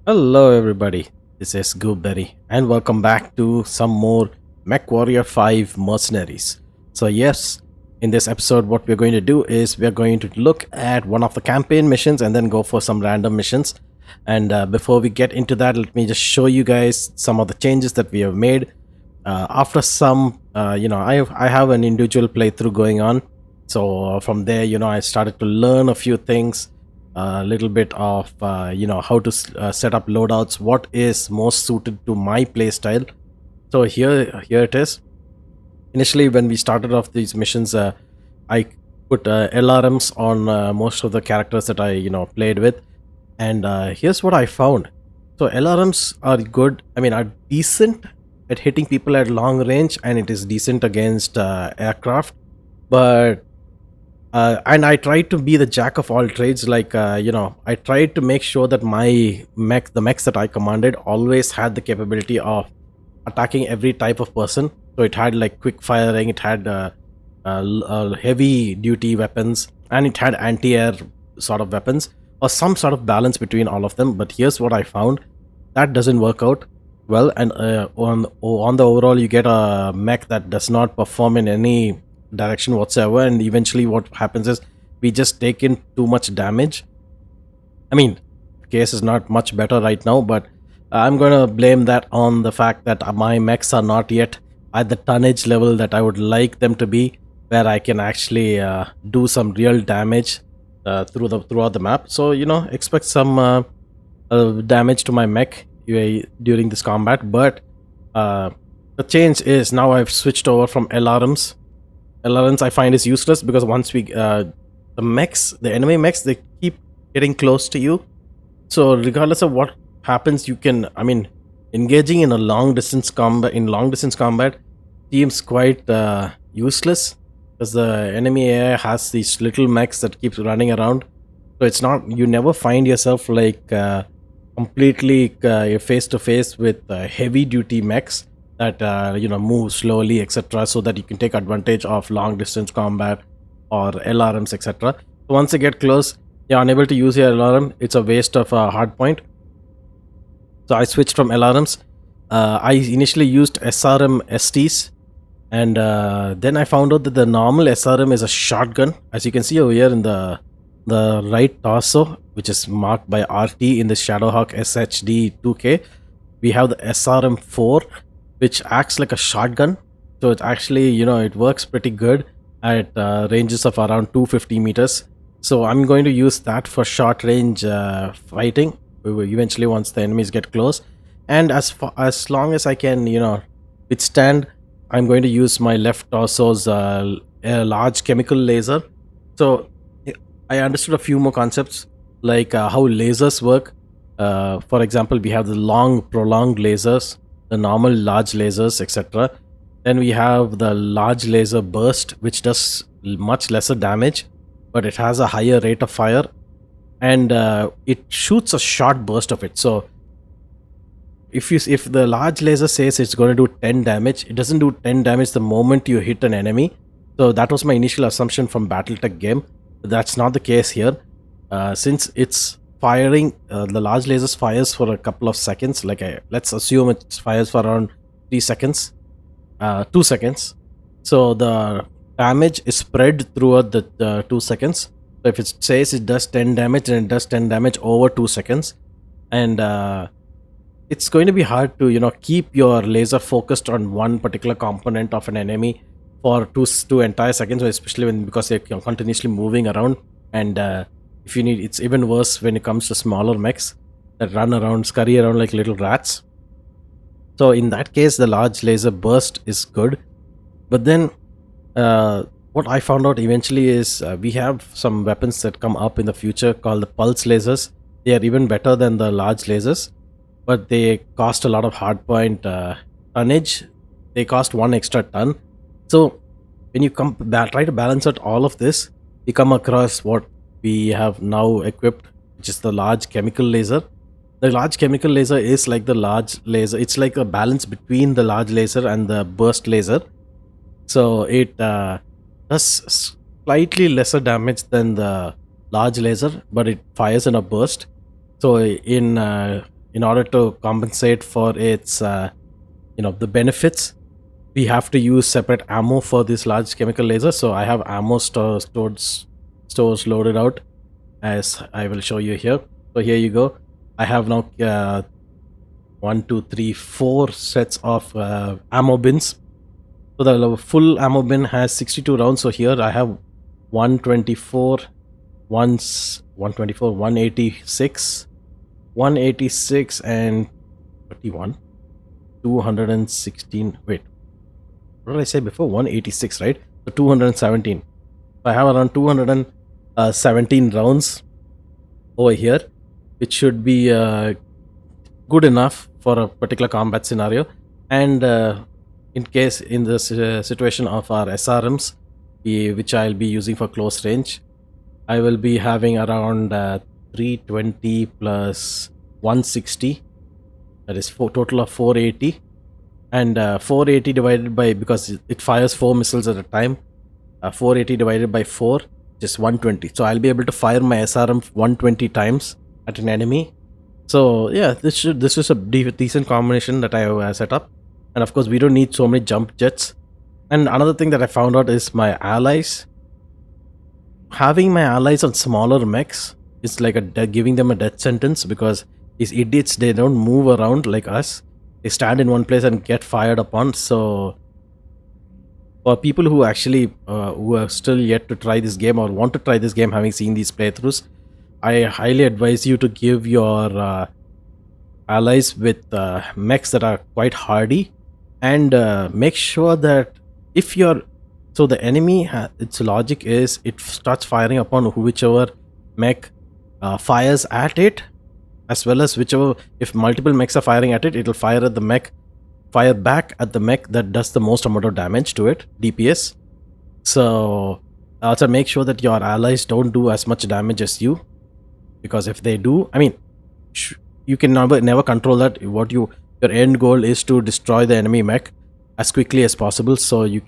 Hello, everybody. This is Gooberry, and welcome back to some more MechWarrior 5 Mercenaries. So, yes, in this episode, what we're going to do is we're going to look at one of the campaign missions and then go for some random missions. And before we get into that, let me just show you guys some of the changes that we have made. After some, I have an individual playthrough going on. So, from there, I started to learn a few things, a little bit of how to set up loadouts, what is most suited to my playstyle. So here it is. Initially, when we started off these missions, I put LRMs on most of the characters that I played with, and here's what I found. So LRMs are good, I mean, are decent at hitting people at long range, and it is decent against aircraft. But and I tried to be the jack of all trades. Like I tried to make sure that the mechs that I commanded always had the capability of attacking every type of person. So it had like quick firing, it had heavy duty weapons, and it had anti-air sort of weapons, or some sort of balance between all of them. But here's what I found: that doesn't work out well. And on the overall, you get a mech that does not perform in any direction whatsoever, and eventually what happens is we just take in too much damage. I mean, case is not much better right now, but I'm gonna blame that on the fact that my mechs are not yet at the tonnage level that I would like them to be, where I can actually do some real damage throughout the map. So expect some damage to my mech during this combat. But the change is now I've switched over from LRMs. I find is useless, because once the enemy mechs, they keep getting close to you. So regardless of what happens, engaging in long distance combat seems quite useless, because the enemy AI has these little mechs that keeps running around. So it's not, you never find yourself like completely face to face with heavy duty mechs that move slowly, etc., so that you can take advantage of long distance combat or LRMs, etc. So once they get close, you're unable to use your LRM. It's a waste of a hard point. So I switched from LRMs. I initially used SRM STs, and then I found out that the normal SRM is a shotgun. As you can see over here in the right torso, which is marked by RT in the Shadowhawk SHD 2K, we have the SRM 4, which acts like a shotgun. So it actually, it works pretty good at ranges of around 250 meters. So I'm going to use that for short range fighting. Eventually, once the enemies get close, and as long as I can, withstand, I'm going to use my left torso's a large chemical laser. So I understood a few more concepts, like how lasers work. For example, we have the long prolonged lasers, the normal large lasers, etc. Then we have the large laser burst, which does much lesser damage, but it has a higher rate of fire, and it shoots a short burst of it. So if the large laser says it's going to do 10 damage, it doesn't do 10 damage the moment you hit an enemy. So that was my initial assumption from Battletech game, but that's not the case here. Since it's firing, the large lasers fires for a couple of seconds. Like let's assume it fires for around 3 seconds, 2 seconds. So the damage is spread throughout the 2 seconds. So if it says it does 10 damage, then it does 10 damage over 2 seconds. And it's going to be hard to keep your laser focused on one particular component of an enemy for two entire seconds, especially because they're continuously moving around. And if you need, it's even worse when it comes to smaller mechs that scurry around like little rats. So in that case, the large laser burst is good. But then what I found out eventually is we have some weapons that come up in the future called the pulse lasers. They are even better than the large lasers, but they cost a lot of hardpoint tonnage. They cost 1 extra ton. So when you try to balance out all of this, you come across what we have now equipped, which is the large chemical laser. The large chemical laser is like the large laser. It's like a balance between the large laser and the burst laser. So it does slightly lesser damage than the large laser, but it fires in a burst. So in order to compensate for its the benefits, we have to use separate ammo for this large chemical laser. So I have ammo stores loaded out, as I will show you here. So here you go. I have now 1 2 3 4 sets of ammo bins. So the full ammo bin has 62 rounds. So here I have 124, 124, 186, 186, and 31, 216. Wait, what did I say before? 186, right? So 217. So I have around 217 rounds over here, which should be good enough for a particular combat scenario. And in case in this situation of our SRMs, which I'll be using for close range, I will be having around 320 plus 160. That is total of 480. And 480 divided by, because it fires 4 missiles at a time, 480 divided by 4 is 120. So I'll be able to fire my SRM 120 times at an enemy. So yeah, this is a decent combination that I have set up. And of course, we don't need so many jump jets. And another thing that I found out is my allies. Having my allies on smaller mechs is like giving them a death sentence, because these idiots, they don't move around like us. They stand in one place and get fired upon. So for people who actually who are still yet to try this game or want to try this game, having seen these playthroughs, I highly advise you to give your allies with mechs that are quite hardy, and make sure that if you're so the enemy its logic is it starts firing upon whichever mech fires at it, as well as whichever, if multiple mechs are firing at it, it'll fire back at the mech that does the most amount of damage to it, DPS. So also make sure that your allies don't do as much damage as you, because if they do, I mean, you can never control that. Your end goal is to destroy the enemy mech as quickly as possible. So you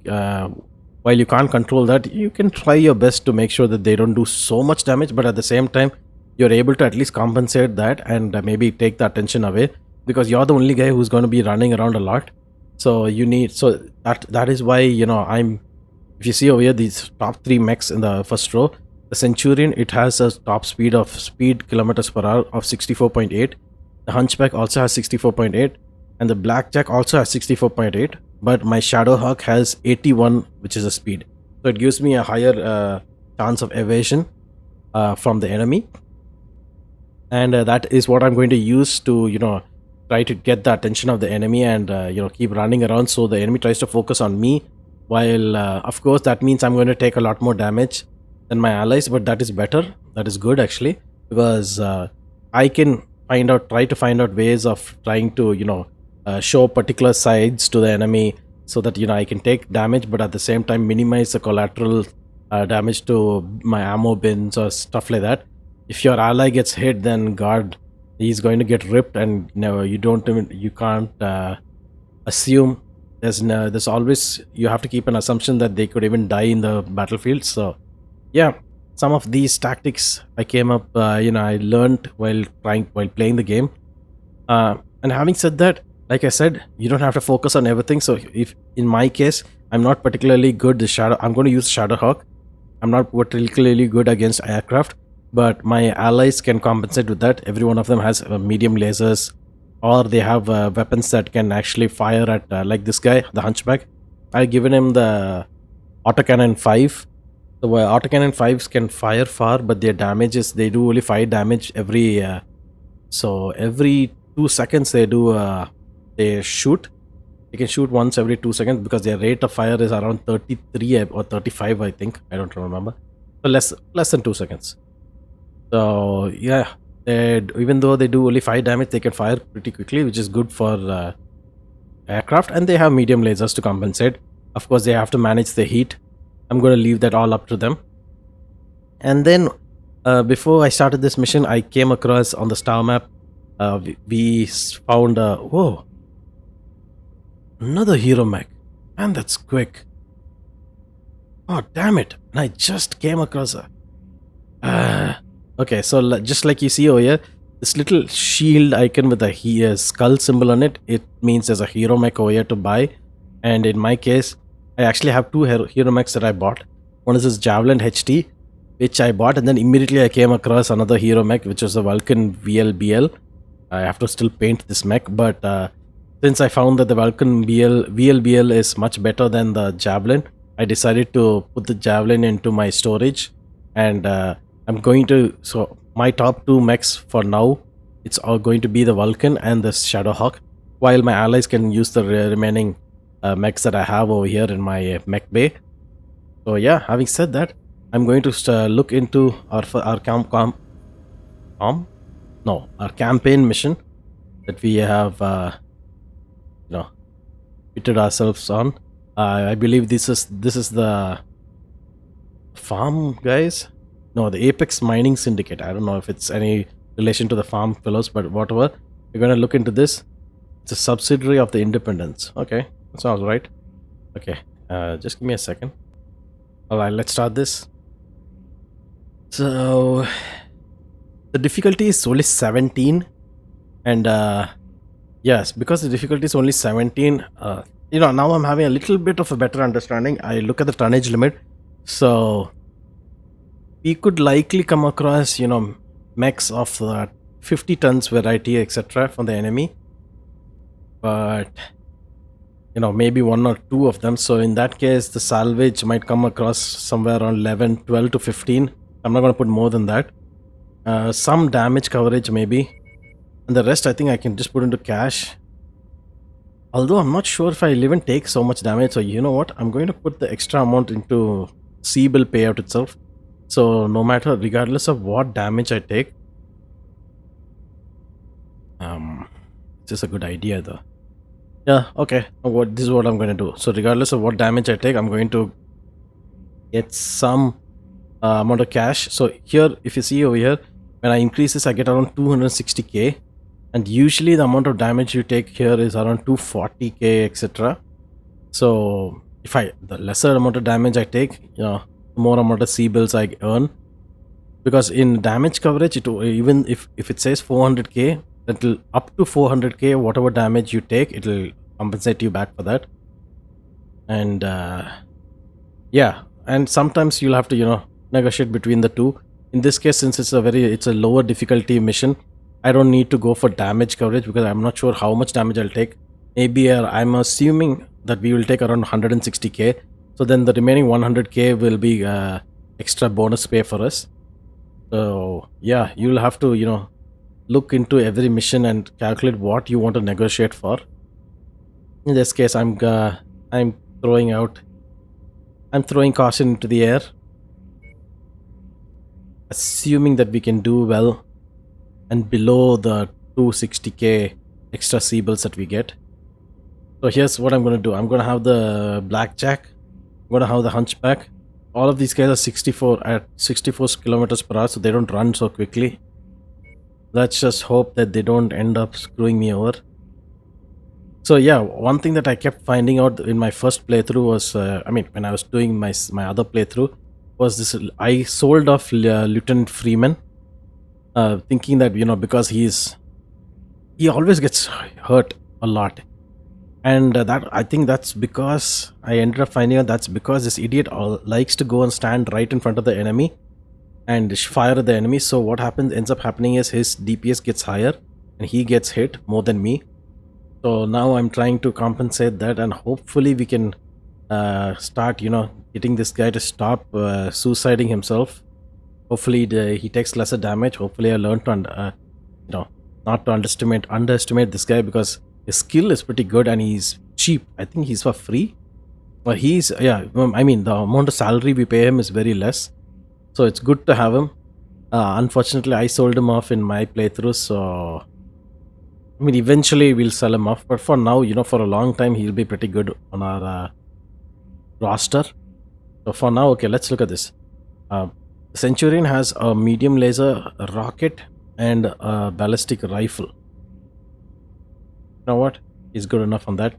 while you can't control that, you can try your best to make sure that they don't do so much damage, but at the same time you're able to at least compensate that and maybe take the attention away, because you're the only guy who's going to be running around a lot. So that is why, if you see over here, these top 3 mechs in the first row, the Centurion, it has a top speed kilometers per hour of 64.8. The Hunchback also has 64.8, and the Blackjack also has 64.8, but my Shadowhawk has 81, which is a speed. So it gives me a higher chance of evasion from the enemy. And that is what I'm going to use to, try to get the attention of the enemy and, keep running around so the enemy tries to focus on me. While, of course, that means I'm going to take a lot more damage than my allies, but that is better. That is good, actually, because I can try to find out ways of trying to, show particular sides to the enemy so that, I can take damage, but at the same time minimize the collateral damage to my ammo bins or stuff like that. If your ally gets hit, then God, he's going to get ripped, and you can't assume. There's always, you have to keep an assumption that they could even die in the battlefield. So yeah, some of these tactics I came up, I learned while playing the game. And having said that, like I said, you don't have to focus on everything. So if in my case, I'm not particularly good I'm going to use Shadowhawk. I'm not particularly good against aircraft, but my allies can compensate with that. Every one of them has medium lasers, or they have weapons that can actually fire at like this guy, the Hunchback. I've given him the autocannon 5. The autocannon 5s can fire far, but their damage is, they do only 5 damage every 2 seconds they shoot. They can shoot once every 2 seconds, because their rate of fire is around 33 or 35, I think. I don't remember. So less than 2 seconds. So yeah, even though they do only 5 damage, they can fire pretty quickly, which is good for aircraft. And they have medium lasers to compensate. Of course, they have to manage the heat. I'm going to leave that all up to them. And then before I started this mission, I came across on the star map, we found whoa, another hero mech. Man, that's quick. Oh, damn it. And I just came across a okay, so just like you see over here, this little shield icon with a skull symbol on it. It means there's a hero mech over here to buy. And in my case, I actually have two hero mechs that I bought. One is this Javelin HT, which I bought, and then immediately I came across another hero mech, which was a Vulcan VLBL. I have to still paint this mech, but since I found that the Vulcan VLBL is much better than the Javelin, I decided to put the Javelin into my storage, and I'm going to, so my top two mechs for now, it's all going to be the Vulcan and the Shadowhawk, while my allies can use the remaining mechs that I have over here in my mech bay. So yeah, having said that, I'm going to look into our campaign mission that we have fitted ourselves on. I believe this is the farm guys. No, the Apex Mining Syndicate. I don't know if it's any relation to the farm fellows, but whatever. We're going to look into this. It's a subsidiary of the Independence. Okay, that sounds right. Okay, just give me a second. Alright, let's start this. So, the difficulty is only 17. And yes, because the difficulty is only 17, now I'm having a little bit of a better understanding. I look at the tonnage limit. So, we could likely come across, mechs of 50 tons variety, etc. from the enemy. But, maybe one or two of them. So in that case, the salvage might come across somewhere around 11, 12 to 15. I'm not going to put more than that. Some damage coverage maybe. And the rest I think I can just put into cash. Although I'm not sure if I'll even take so much damage. So you know what? I'm going to put the extra amount into C-bill payout itself. So no matter, regardless of what damage I take. It's just a good idea though. Yeah, okay. This is what I'm going to do. So regardless of what damage I take, I'm going to get some amount of cash. So here, if you see over here, when I increase this, I get around 260k. And usually the amount of damage you take here is around 240k, etc. So if the lesser amount of damage I take, the more amount of C-bills I earn. Because in damage coverage, even if it says 400k, that'll up to 400k, whatever damage you take, it'll compensate you back for that. And yeah, and sometimes you'll have to negotiate between the two. In this case, since it's a lower difficulty mission, I don't need to go for damage coverage because I'm not sure how much damage I'll take. Maybe I'm assuming that we will take around 160k. So then the remaining 100k will be extra bonus pay for us. So yeah, you'll have to look into every mission and calculate what you want to negotiate for. In this case, I'm throwing caution into the air, assuming that we can do well and below the 260k extra C-bills that we get. So here's what I'm going to do. I'm going to have the Blackjack. I'm going to have the Hunchback. All of these guys are 64 kilometers per hour, so they don't run so quickly. Let's just hope that they don't end up screwing me over. So yeah, one thing that I kept finding out in my first playthrough was, when I was doing my other playthrough, was this: I sold off Lieutenant Freeman, thinking that because he always gets hurt a lot, and I think that's because I ended up finding out that's because this idiot likes to go and stand right in front of the enemy and fire at the enemy. So what ends up happening is his DPS gets higher and he gets hit more than me. So now I'm trying to compensate that, and hopefully we can start getting this guy to stop suiciding himself. Hopefully he takes lesser damage. Hopefully I learn to not to underestimate this guy, because his skill is pretty good and he's cheap. I think he's for free, but the amount of salary we pay him is very less, so it's good to have him. Unfortunately, I sold him off in my playthrough, so eventually we'll sell him off, but for now, for a long time he'll be pretty good on our roster. So for now, okay, let's look at this. Centurion has a medium laser, a rocket, and a ballistic rifle. You know what? He's good enough on that.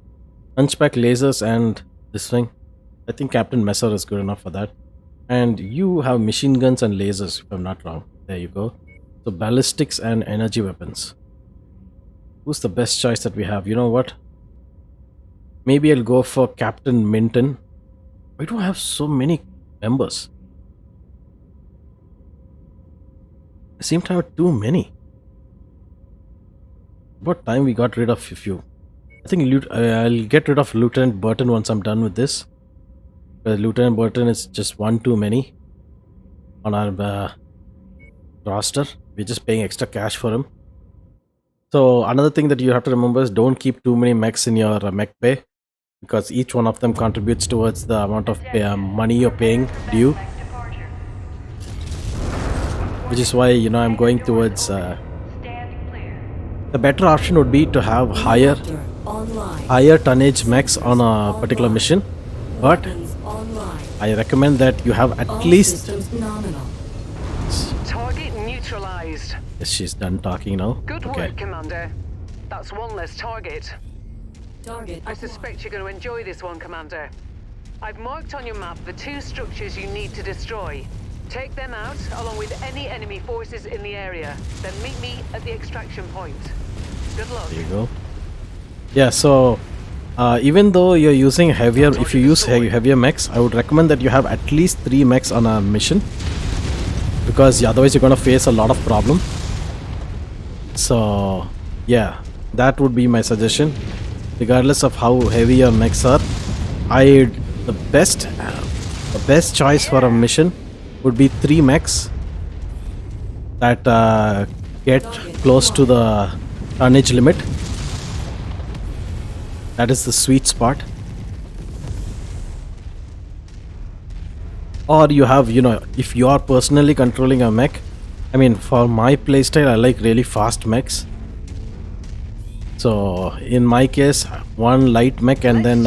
Hunchback lasers and this thing. I think Captain Messer is good enough for that. And you have machine guns and lasers, if I'm not wrong. There you go. So ballistics and energy weapons. Who's the best choice that we have? You know what? Maybe I'll go for Captain Minton. Why do I have so many members? I seem to have too many. About time we got rid of a few. I think I'll get rid of Lieutenant Burton once I'm done with this. Lieutenant Burton is just one too many on our roster. We're just paying extra cash for him. So another thing that you have to remember is don't keep too many mechs in your mech pay, because each one of them contributes towards the amount of money you're paying due. Which is why, you know, I'm going towards the better option would be to have higher tonnage mechs on a particular mission, but I recommend that you have at least. Target neutralized. Yes, she's done talking now. Good work, Commander. That's one less target. I suspect you're going to enjoy this one, Commander. I've marked on your map the 2 structures you need to destroy. Take them out, along with any enemy forces in the area. Then meet me at the extraction point. Good luck. There you go. Yeah, so even though you're using heavier, if you use heavier mechs, I would recommend that you have at least 3 mechs on a mission, because otherwise you're going to face a lot of problem. So yeah, that would be my suggestion. Regardless of how heavy your mechs are, the best choice for a mission would be 3 mechs that get close to the tonnage limit. That is the sweet spot. Or you have, you know, if you are personally controlling a mech, I mean, for my playstyle, I like really fast mechs. So in my case, 1 light mech and then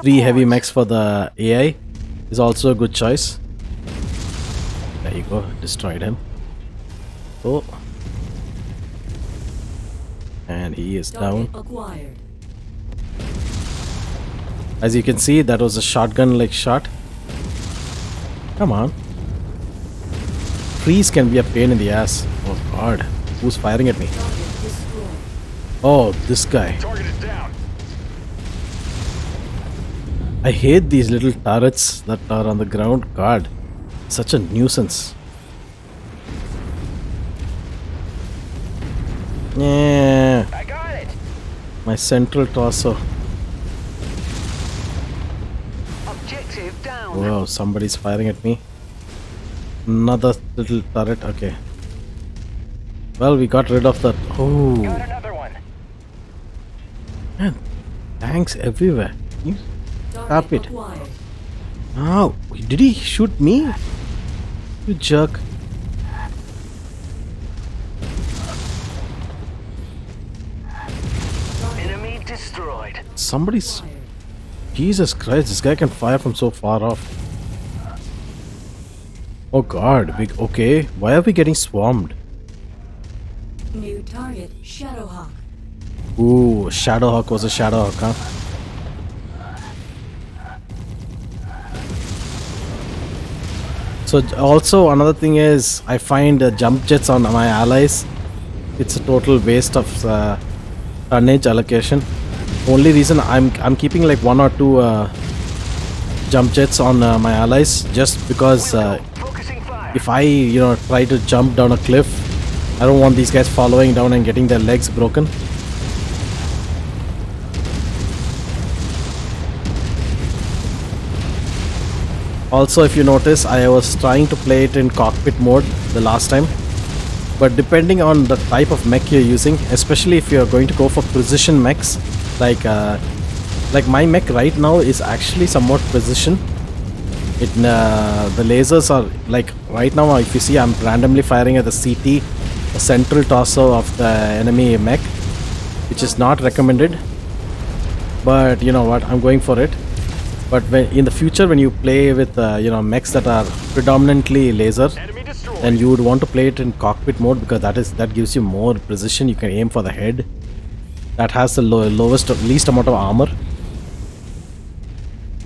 3 heavy mechs for the AI is also a good choice. There you go, destroyed him. Oh, and he is down. As you can see, that was a shotgun-like shot. Come on. Trees can be a pain in the ass. Oh god, who's firing at me? Oh, this guy. I hate these little turrets that are on the ground. God, such a nuisance. Yeah. I got it. My central torso. Objective down. Wow, somebody's firing at me. Another little turret. Okay. Well, we got rid of that. Oh. Got another one. Man, tanks everywhere. Stop it. Oh, did he shoot me? You jerk. Enemy destroyed. Somebody's... Jesus Christ, this guy can fire from so far off. Oh god, big... Okay, why are we getting swarmed? New target, Shadowhawk. Ooh, Shadowhawk was a Shadowhawk, huh? So also another thing is, I find jump jets on my allies, it's a total waste of tonnage allocation. Only reason I'm keeping like 1 or 2 jump jets on my allies, just because if I, you know, try to jump down a cliff, I don't want these guys following down and getting their legs broken. Also, if you notice, I was trying to play it in cockpit mode the last time, but depending on the type of mech you're using, especially if you're going to go for precision mechs, like my mech right now is actually somewhat precision. The lasers are like, right now if you see, I'm randomly firing at the CT, the central torso of the enemy mech, which is not recommended, but you know what, I'm going for it. But in the future, when you play with you know, mechs that are predominantly laser, then you would want to play it in cockpit mode, because that gives you more precision. You can aim for the head. That has the least amount of armor.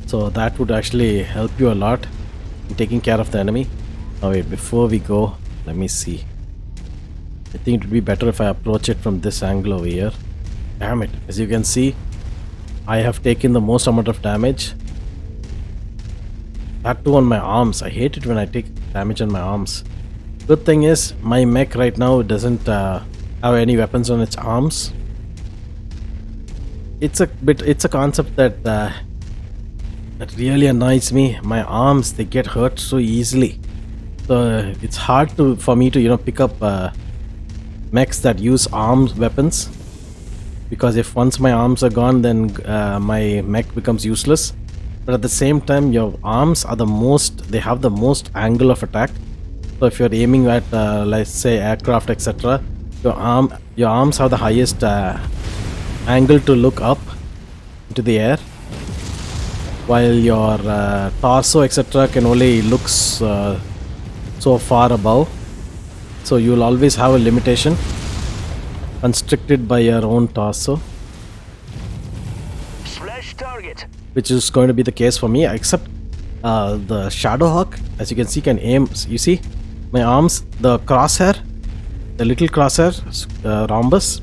So that would actually help you a lot in taking care of the enemy. Oh wait, before we go, let me see. I think it would be better if I approach it from this angle over here. Damn it. As you can see, I have taken the most amount of damage. That too on my arms. I hate it when I take damage on my arms. Good thing is, my mech right now doesn't have any weapons on its arms. It's a concept that that really annoys me. My arms, they get hurt so easily. So it's hard for me to pick up mechs that use arms weapons, because if once my arms are gone, then my mech becomes useless. But at the same time, your arms are they have the most angle of attack. So if you're aiming at let's say aircraft, etc., your arms have the highest angle to look up into the air, while your torso, etc., can only look so far above. So you'll always have a limitation constricted by your own torso, Slash target. which is going to be the case for me, except the Shadowhawk, as you can see, can aim. You see my arms, the crosshair, the little crosshair rhombus,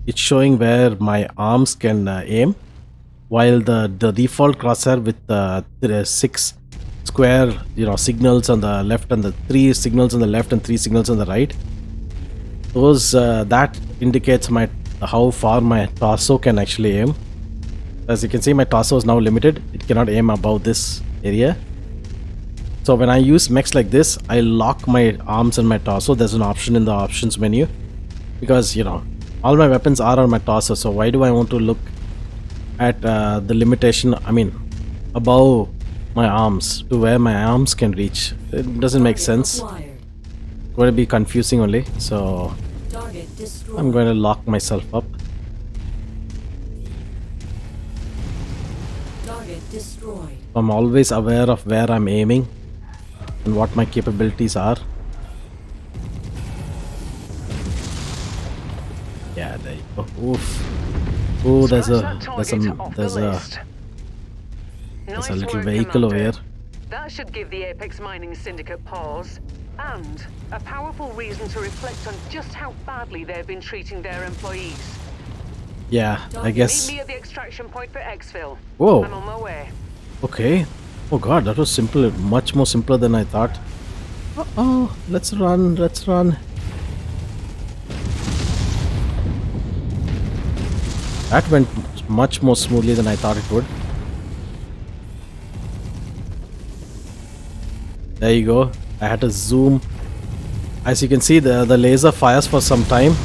it's showing where my arms can aim, while the default crosshair with the 6 square signals on the left and the 3 signals on the left and 3 signals on the right, those that indicates how far my torso can actually aim. As you can see, my torso is now limited. It cannot aim above this area. So when I use mechs like this, I lock my arms and my torso. There's an option in the options menu, because all my weapons are on my torso. So why do I want to look at the limitation, above my arms, to where my arms can reach? It doesn't make sense. It's going to be confusing only. So I'm going to lock myself up. I'm always aware of where I'm aiming and what my capabilities are. Yeah, there you go. Oof. Oh, there's a little vehicle over here. That should give the Apex Mining Syndicate pause, and a powerful reason to reflect on just how badly they've been treating their employees. Yeah, I guess. Meet me at the extraction point for exfil. Whoa. I'm on my way. Okay. Oh god, that was simple. Much more simpler than I thought. Uh-oh. Let's run. That went much more smoothly than I thought it would. There you go. I had to zoom. As you can see, the laser fires for some time.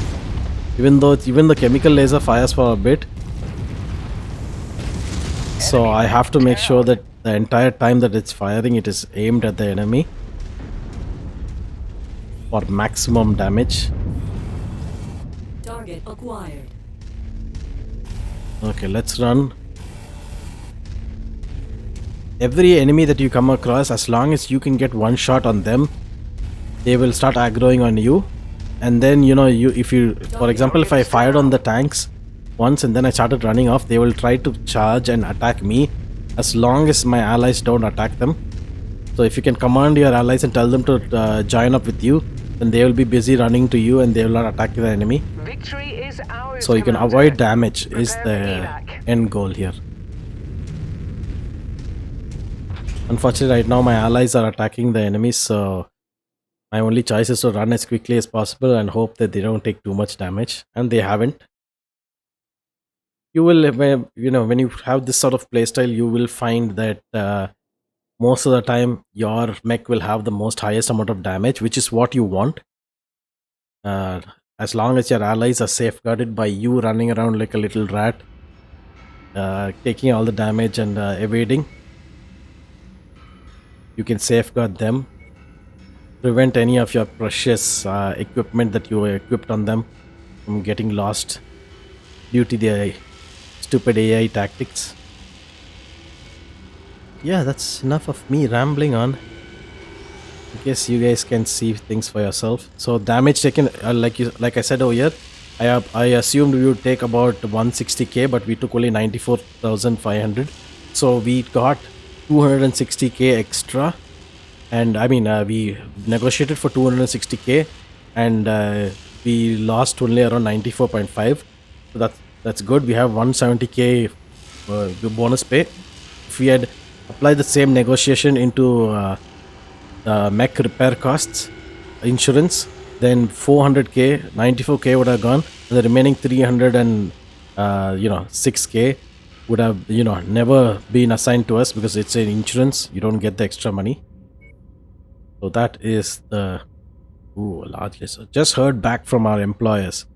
Even the chemical laser fires for a bit. So I have to make sure that the entire time that it's firing, it is aimed at the enemy for maximum damage. Target acquired. Okay, let's run. Every enemy that you come across, as long as you can get one shot on them, they will start aggroing on you. And then for example, if I fired on the tanks once and then I started running off, they will try to charge and attack me as long as my allies don't attack them. So if you can command your allies and tell them to join up with you, then they will be busy running to you and they will not attack the enemy. Victory is ours, So you can Commander. avoid damage is Prepare the for evac. end goal here. Unfortunately, right now my allies are attacking the enemies, so my only choice is to run as quickly as possible and hope that they don't take too much damage, and they haven't. You will, when you have this sort of playstyle, you will find that most of the time your mech will have the most highest amount of damage, which is what you want. As long as your allies are safeguarded by you running around like a little rat, taking all the damage and evading, you can safeguard them. Prevent any of your precious equipment that you equipped on them from getting lost due to the stupid AI tactics. Yeah, that's enough of me rambling on. I guess you guys can see things for yourself. So damage taken, like I said over here, I assumed we would take about 160k, but we took only 94,500. So we got 260k extra And I mean, we negotiated for 260k, and we lost only around 94.5. So that's good. We have 170k bonus pay. If we had applied the same negotiation into the mech repair costs, insurance, then 400k, 94k would have gone, and the remaining 300 and 6k would have never been assigned to us because it's an insurance. You don't get the extra money. So that is the large list. Just heard back from our employers.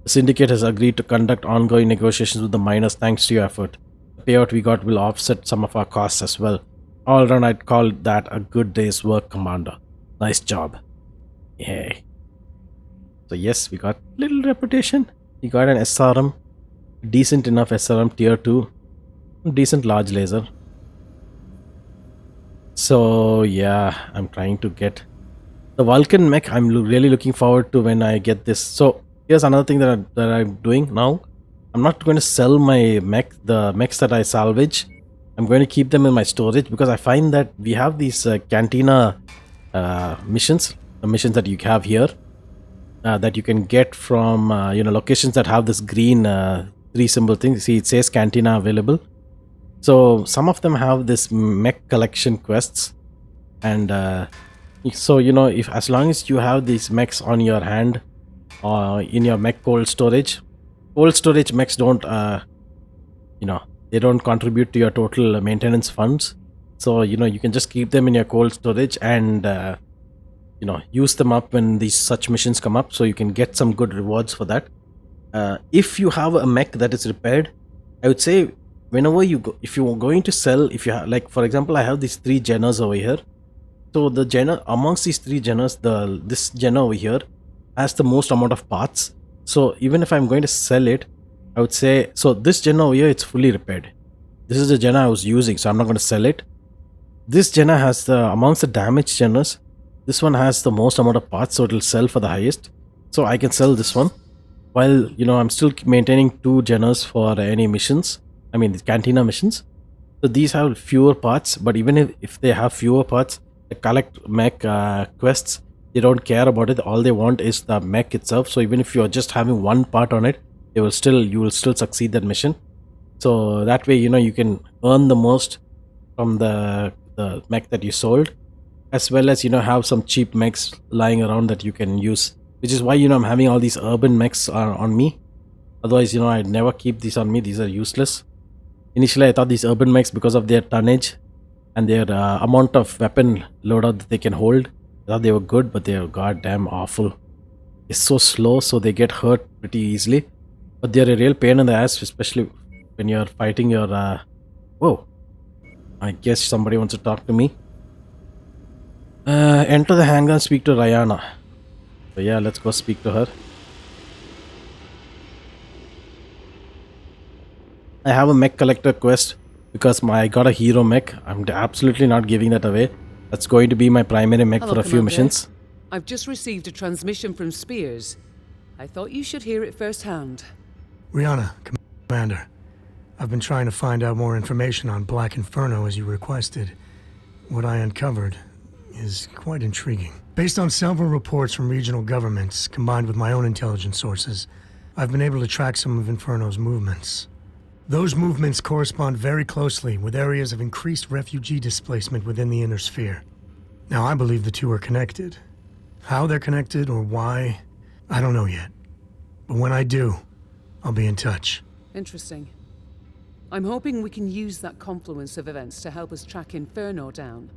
The syndicate has agreed to conduct ongoing negotiations with the miners thanks to your effort. The payout we got will offset some of our costs as well. All around, I'd call that a good day's work, Commander. Nice job. Yay. So yes, we got little reputation. We got an SRM. Decent enough SRM tier 2. Decent large laser. So yeah, I'm trying to get the Vulcan mech. I'm really looking forward to when I get this. So here's another thing that I'm doing now. I'm not going to sell my mech, the mechs that I salvage. I'm going to keep them in my storage because I find that we have these cantina missions, the missions that you have here, that you can get from locations that have this green 3 symbol thing. See, it says cantina available. So some of them have this mech collection quests, and so if as long as you have these mechs on your hand in your mech cold storage mechs don't they don't contribute to your total maintenance funds. So you can just keep them in your cold storage and use them up when these such missions come up, so you can get some good rewards for that. If you have a mech that is repaired, I would say whenever you go, if you're going to sell, if you have, like for example, I have these 3 Jenners over here. So the Jenner, amongst these 3 Jenners, this Jenner over here has the most amount of parts. So even if I'm going to sell it, I would say, so this Jenner over here, it's fully repaired. This is the Jenner I was using, so I'm not going to sell it. This Jenner has the, amongst the damaged Jenners, this one has the most amount of parts, so it will sell for the highest. So I can sell this one, while I'm still maintaining 2 Jenners for any missions. I mean, the cantina missions. So these have fewer parts, but even if they have fewer parts, the collect mech quests, they don't care about it. All they want is the mech itself. So even if you're just having 1 part on it, you will still succeed that mission. So that way, you can earn the most from the mech that you sold, as well as have some cheap mechs lying around that you can use. Which is why I'm having all these urban mechs on me. Otherwise, I'd never keep these on me. These are useless. Initially, I thought these urban mechs, because of their tonnage and their amount of weapon loadout that they can hold, I thought they were good, but they are goddamn awful. It's so slow, so they get hurt pretty easily. But they're a real pain in the ass, especially when you're fighting your... Whoa. I guess somebody wants to talk to me. Enter the hangar and speak to Ryana. So yeah, let's go speak to her. I have a mech collector quest because I got a hero mech. I'm absolutely not giving that away. That's going to be my primary mech for a few missions. I've just received a transmission from Spears. I thought you should hear it firsthand. Rihanna, Commander. I've been trying to find out more information on Black Inferno as you requested. What I uncovered is quite intriguing. Based on several reports from regional governments, combined with my own intelligence sources, I've been able to track some of Inferno's movements. Those movements correspond very closely with areas of increased refugee displacement within the inner sphere. Now, I believe the two are connected. How they're connected or why, I don't know yet. But when I do, I'll be in touch. Interesting. I'm hoping we can use that confluence of events to help us track Inferno down.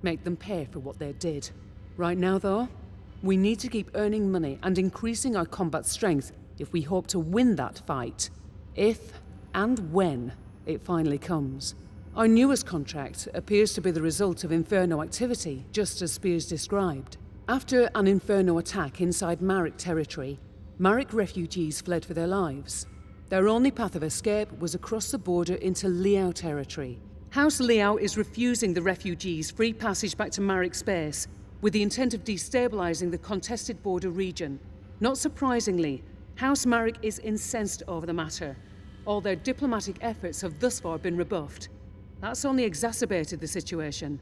Make them pay for what they did. Right now, though, we need to keep earning money and increasing our combat strength if we hope to win that fight. If and when it finally comes. Our newest contract appears to be the result of Inferno activity, just as Spears described. After an Inferno attack inside Merc territory, Merc refugees fled for their lives. Their only path of escape was across the border into Liao territory. House Liao is refusing the refugees free passage back to Merc space, with the intent of destabilizing the contested border region. Not surprisingly, House Merc is incensed over the matter. All their diplomatic efforts have thus far been rebuffed. That's only exacerbated the situation.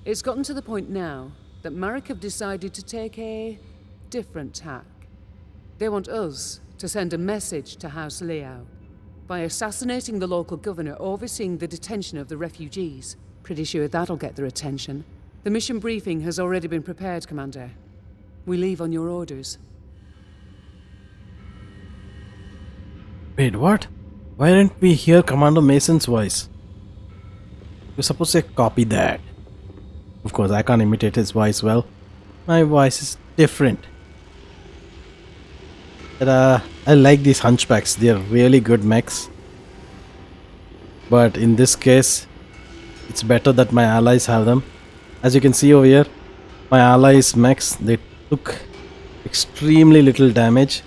It's gotten to the point now that Merc have decided to take a different tack. They want us to send a message to House Liao by assassinating the local governor overseeing the detention of the refugees. Pretty sure that'll get their attention. The mission briefing has already been prepared, Commander. We leave on your orders. Wait, what? Why didn't we hear Commander Mason's voice? We're supposed to copy that. Of course, I can't imitate his voice well. My voice is different. But, I like these hunchbacks. They're really good mechs. But in this case, it's better that my allies have them. As you can see over here, my allies mechs, they took extremely little damage.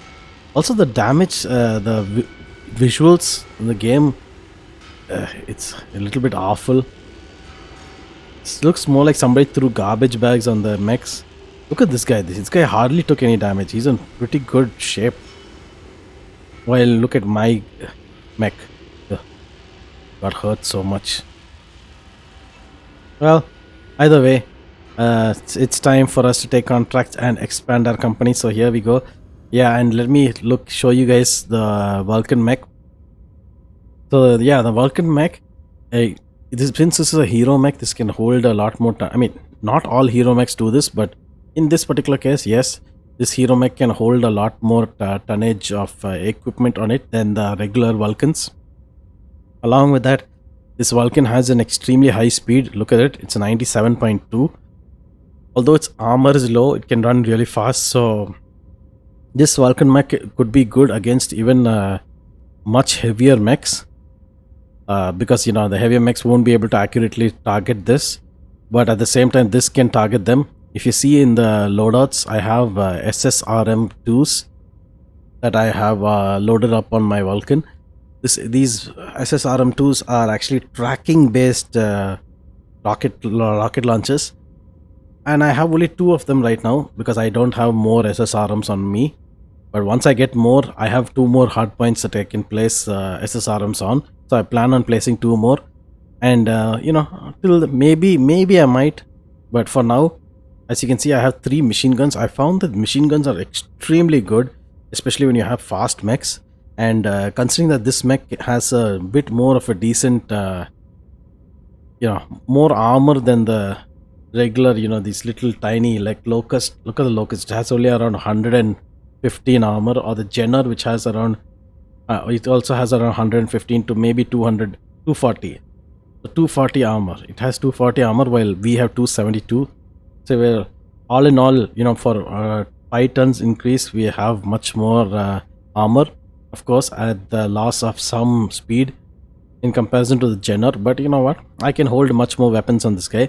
Also the damage, the visuals in the game, it's a little bit awful. It looks more like somebody threw garbage bags on the mechs. Look at this guy. This guy hardly took any damage. He's in pretty good shape. While look at my mech. Ugh, got hurt so much. Well, either way, it's time for us to take contracts and expand our company. So here we go. Yeah, and let me show you guys the Vulcan Mech. So yeah, the Vulcan Mech, since this is a hero mech, this can hold a lot more time. I mean, not all hero mechs do this, but in this particular case, yes, this hero mech can hold a lot more tonnage of equipment on it than the regular Vulcans. Along with that, this Vulcan has an extremely high speed. Look at it, it's a 97.2. Although its armor is low, it can run really fast. So this Vulcan mech could be good against even much heavier mechs. Because, you know, the heavier mechs won't be able to accurately target this. But at the same time, this can target them. If you see in the loadouts, I have SSRM2s that I have loaded up on my Vulcan. These SSRM2s are actually tracking based rocket launchers, and I have only 2 of them right now because I don't have more SSRMs on me. But once I get more, I have 2 more hardpoints that I can place SSRMs on. So I plan on placing 2 more, and you know, till maybe I might. But for now, as you can see, I have 3 machine guns. I found that machine guns are extremely good, especially when you have fast mechs. And considering that this mech has a bit more of a decent, you know, more armor than the regular, you know, these little tiny like Locust. Look at the Locust. It has only around 115 armor, or the Jenner, which has around, it also has around 115 to maybe 200, 240. So 240 armor. It has 240 armor while we have 272. So we're all in all, you know, for 5 tons increase, we have much more armor. Of course, at the loss of some speed in comparison to the Jenner. But you know what? I can hold much more weapons on this guy.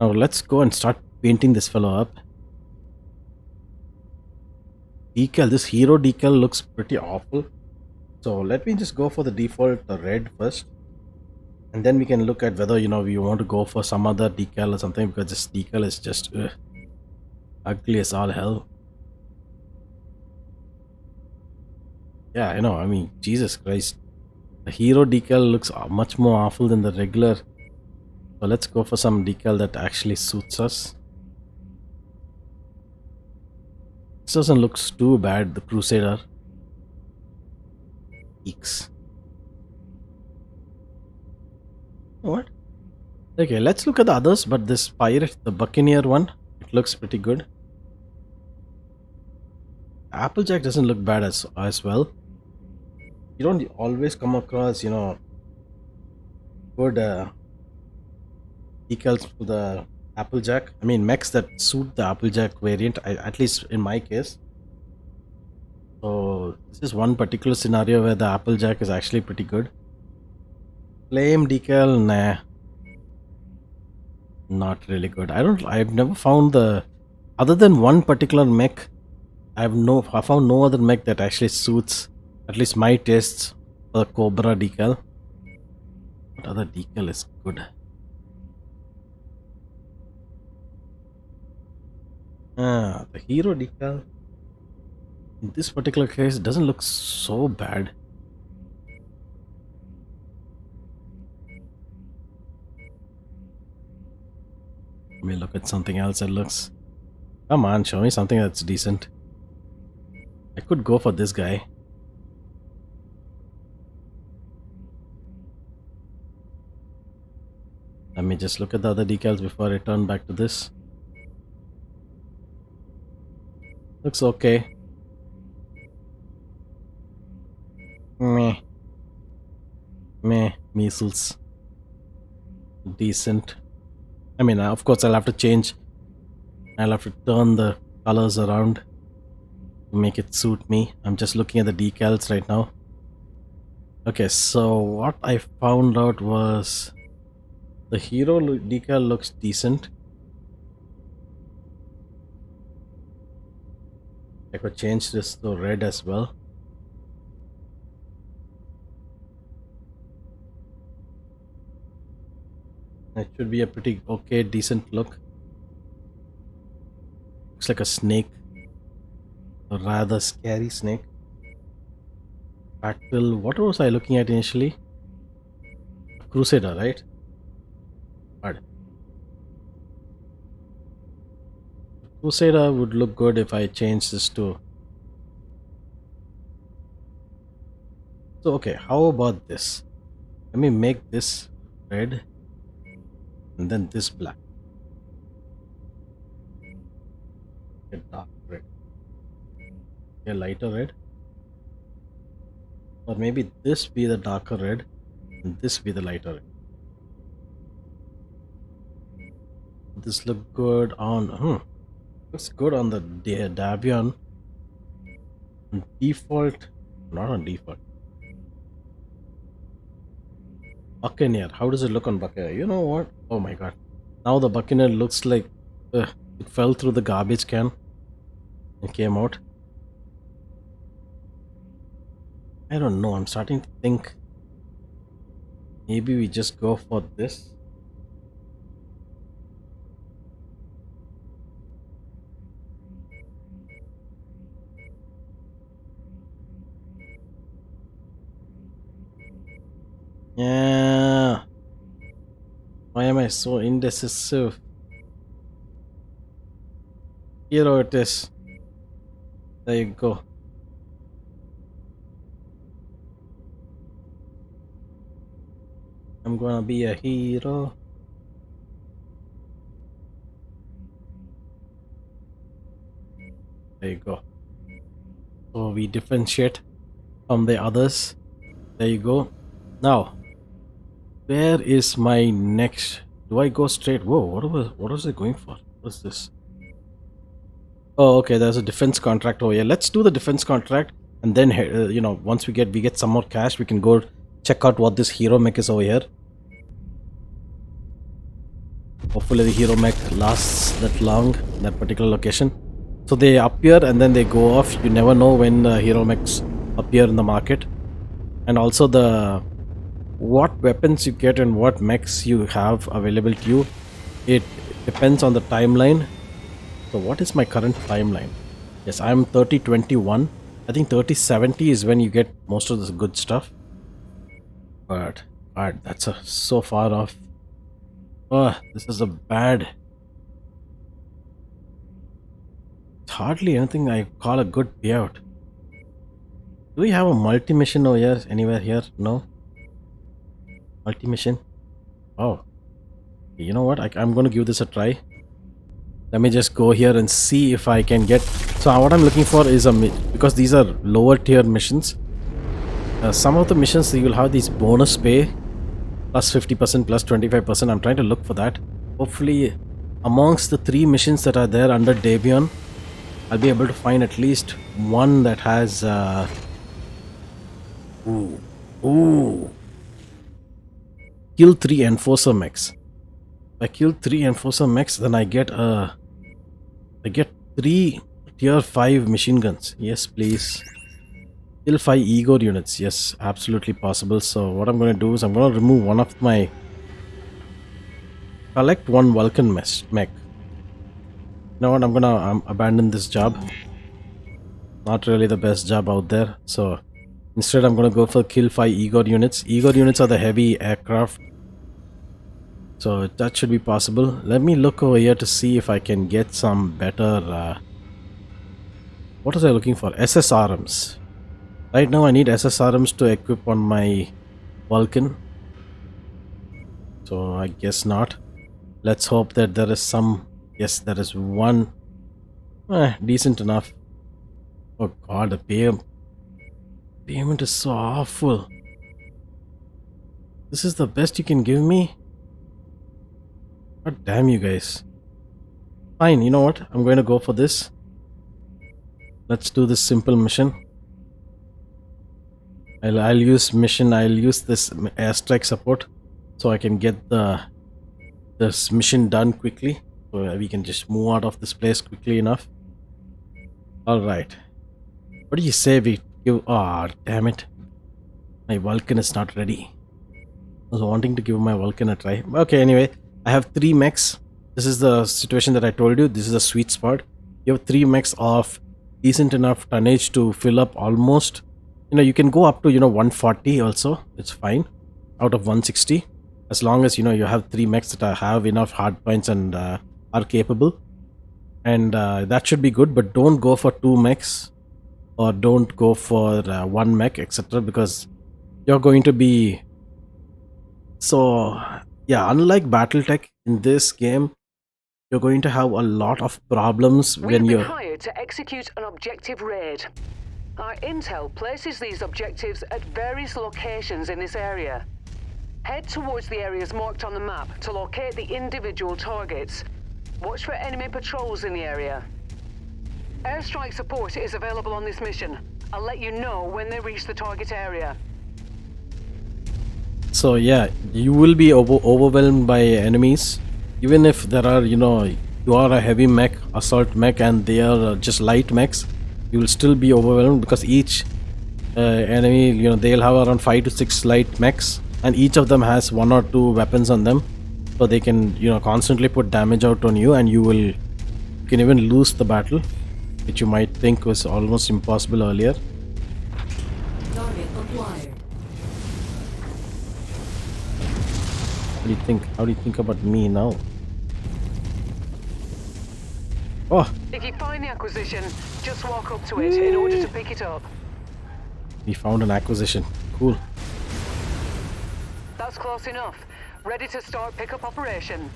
Now let's go and start painting this fellow up. Decal. This hero decal looks pretty awful. So let me just go for the default red first. And then we can look at whether, you know, we want to go for some other decal or something, because this decal is just ugly as all hell. Yeah, I know. I mean, Jesus Christ. The hero decal looks much more awful than the regular. So let's go for some decal that actually suits us. This doesn't look too bad, the Crusader. Eeks. What? Okay, let's look at the others, but this pirate, the Buccaneer one, it looks pretty good. Applejack doesn't look bad as well. You don't always come across, you know, good decals for the Applejack. I mean, mechs that suit the Applejack variant, at least in my case. So this is one particular scenario where the Applejack is actually pretty good. Flame decal, nah, not really good. I've never found other than one particular mech, I found no other mech that actually suits at least my tastes for the Cobra decal. What other decal is good? The hero decal in this particular case doesn't look so bad. Let me look at something else that looks... Come on, show me something that's decent. I could go for this guy. Let me just look at the other decals before I turn back to this. Looks okay. Meh. Meh. Measles. Decent. I mean, of course I'll have to change. I'll have to turn the colors around to make it suit me. I'm just looking at the decals right now. Okay, so what I found out was the hero decal looks decent. I could change this to red as well. It should be a pretty okay, decent look. Looks like a snake. A rather scary snake. Fractal. What was I looking at initially? Crusader, right? Hard. Crusader would look good if I change this to... So okay, how about this? Let me make this red and then this black. A dark red. A lighter red. Or maybe this be the darker red and this be the lighter red. This look good on... looks good on the Davion. Default... Not on default. Buccaneer. How does it look on Buccaneer? You know what? Oh my god. Now the Buccaneer looks like it fell through the garbage can and came out. I don't know. I'm starting to think maybe we just go for this. Yeah. Why am I so indecisive? Hero it is. There you go. I'm gonna be a hero. There you go. So we differentiate from the others. There you go. Now, where is my next? Do I go straight? Whoa, what was I going for? What is this? Oh, okay, there's a defense contract over here. Let's do the defense contract, and then you know, once we get some more cash, we can go check out what this hero mech is over here. Hopefully the hero mech lasts that long in that particular location. So they appear and then they go off. You never know when hero mechs appear in the market. And also the what weapons you get and what mechs you have available to you, it depends on the timeline. So what is my current timeline? Yes, I'm 3021. I think 3070 is when you get most of the good stuff. But God, that's so far off. This is a bad. It's hardly anything I call a good payout. Do we have a multi-mission over here? Anywhere here? No. Multi-mission. Oh. You know what? I'm going to give this a try. Let me just go here and see if I can get... So what I'm looking for is because these are lower tier missions. Some of the missions you'll have these bonus pay. Plus 50%, plus 25%. I'm trying to look for that. Hopefully, amongst the 3 missions that are there under Davion, I'll be able to find at least one that has... Kill 3 Enforcer mechs. If I kill 3 Enforcer mechs, then I get 3 tier 5 machine guns. Yes, please. Kill 5 Igor units. Yes, absolutely possible. So what I'm going to do is I'm going to remove one of my... Collect one Vulcan mech. You know what? I'm going to abandon this job. Not really the best job out there. So instead I'm going to go for kill 5 Igor units. Igor units are the heavy aircraft. So that should be possible. Let me look over here to see if I can get some better... what was I looking for? SSRMs. Right now I need SSRMs to equip on my Vulcan. So I guess not. Let's hope that there is some... Yes, there is one. Decent enough. Oh god, the payment is so awful. This is the best you can give me? God damn you guys. Fine, you know what? I'm going to go for this. Let's do this simple mission. I'll use this airstrike support so I can get this mission done quickly. So we can just move out of this place quickly enough. Alright. What do you say we give... Ah, damn it. My Vulcan is not ready. I was wanting to give my Vulcan a try. Okay, anyway. I have 3 mechs. This is the situation that I told you. This is a sweet spot. You have 3 mechs of decent enough tonnage to fill up almost. You know, you can go up to, 140 also. It's fine. Out of 160. As long as, you have 3 mechs that have enough hard points and are capable. And that should be good. But don't go for 2 mechs. Or don't go for 1 mech, etc. Because you're going to be... So, yeah, unlike Battletech, in this game, you're going to have a lot of problems when you're... We've been hired to execute an objective raid. Our intel places these objectives at various locations in this area. Head towards the areas marked on the map to locate the individual targets. Watch for enemy patrols in the area. Airstrike support is available on this mission. I'll let you know when they reach the target area. So yeah, you will be overwhelmed by enemies. Even if there are, you are a heavy mech, assault mech, and they are just light mechs, you will still be overwhelmed because each enemy, they'll have around 5 to 6 light mechs, and each of them has 1 or 2 weapons on them, so they can, constantly put damage out on you, and you can even lose the battle, which you might think was almost impossible earlier. Target acquired. What do you think? How do you think about me now? Oh, If you find the acquisition, just walk up to it in order to pick it up. we found an acquisition. Cool. That's close enough. Ready to start pickup operation.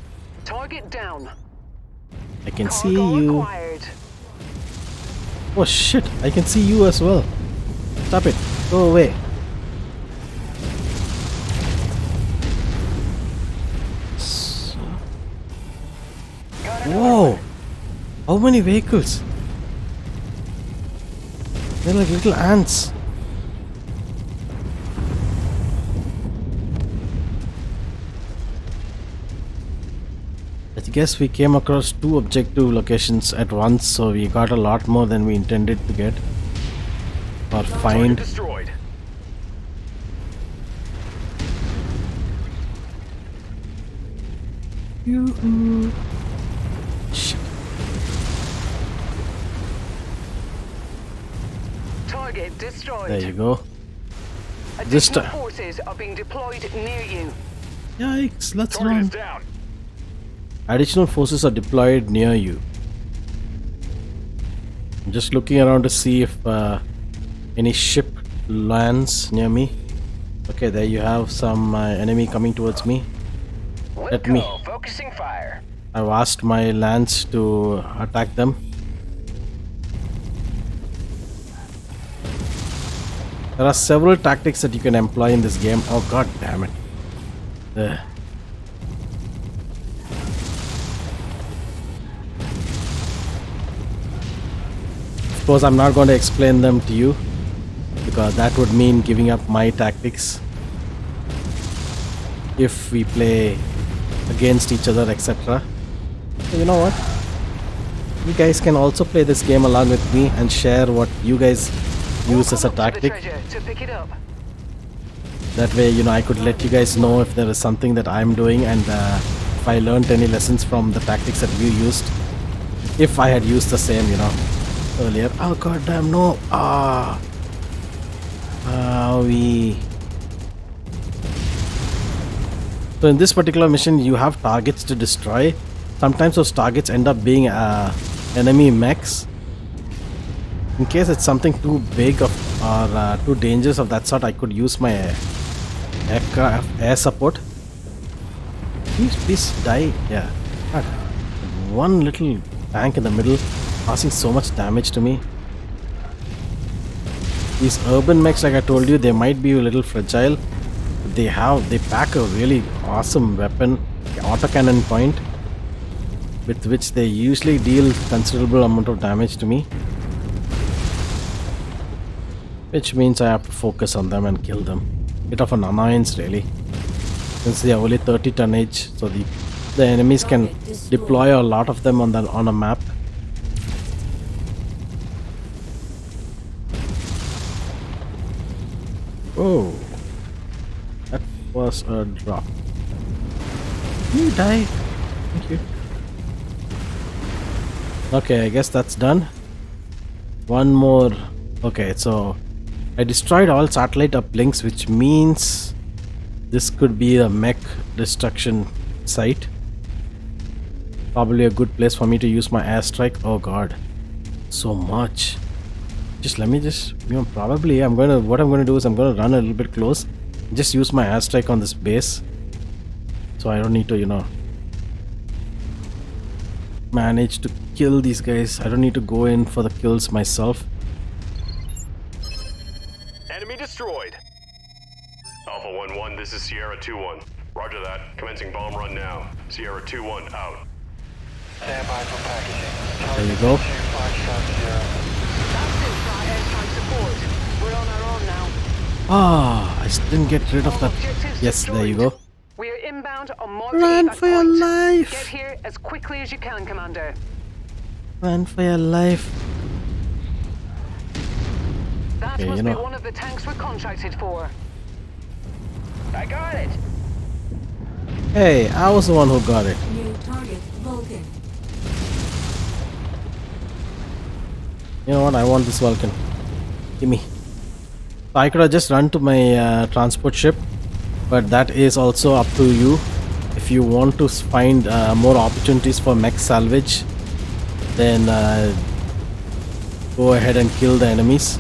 Target down. I can see Cargo you. acquired. Oh shit, I can see you as well. Stop it. Go away. Whoa! How many vehicles? They're like little ants. I guess we came across 2 objective locations at once, so we got a lot more than we intended to get. Or find. Destroyed. Yoo-hoo. Shit. Target destroyed. There you go. This Additional time. forces are being deployed near you. Yikes, let's Target is run. down. Additional forces are deployed near you. I'm just looking around to see if any ship lands near me. Okay, there you have some enemy coming towards me. Let me. Focusing fire. I've asked my lance to attack them. There are several tactics that you can employ in this game. Oh god damn it. Ugh. Of course, I'm not going to explain them to you because that would mean giving up my tactics if we play against each other, etc. So you know what? You guys can also play this game along with me and share what you guys use as a Walk up to the tactic. treasure to pick it up. That way, I could let you guys know if there is something that I'm doing and if I learned any lessons from the tactics that you used. If I had used the same, earlier. Oh god damn, no. So in this particular mission, you have targets to destroy. Sometimes those targets end up being enemy mechs. In case it's something too big or too dangerous of that sort, I could use my air support. Please die. Yeah. God. One little tank in the middle causing so much damage to me. These urban mechs, like I told you, they might be a little fragile. But they pack a really awesome weapon, autocannon point, with which they usually deal considerable amount of damage to me. Which means I have to focus on them and kill them. Bit of an annoyance really. Since they are only 30 tonnage, so the enemies can deploy a lot of them on a map. Oh, that was a drop. You die. Thank you. Okay, I guess that's done. One more. Okay, so I destroyed all satellite uplinks, which means this could be a mech destruction site. Probably a good place for me to use my airstrike. Oh god, so much. Let me probably what I'm gonna do is I'm gonna run a little bit close, just use my airstrike on this base, so I don't need to manage to kill these guys. I don't need to go in for the kills myself. Enemy destroyed. Alpha 1-1, this is Sierra 2-1. Roger that. Commencing bomb run now. Sierra 2-1 out. Stand by for packaging. There you go. 2-5-0. That's it for our airstrike support. We're on our own now. Ah, I didn't get rid of that. Objectives Yes, there you go. We are inbound on Mark Run evac for your point. life. Get here as quickly as you can, Commander. Run for your life. That Okay, must be one of the tanks we're contracted for. I got it. Hey, I was the one who got it. New target, Vulcan. You know what? I want this Vulcan. Gimme. So I could have just run to my transport ship, but that is also up to you. If you want to find more opportunities for mech salvage, then go ahead and kill the enemies.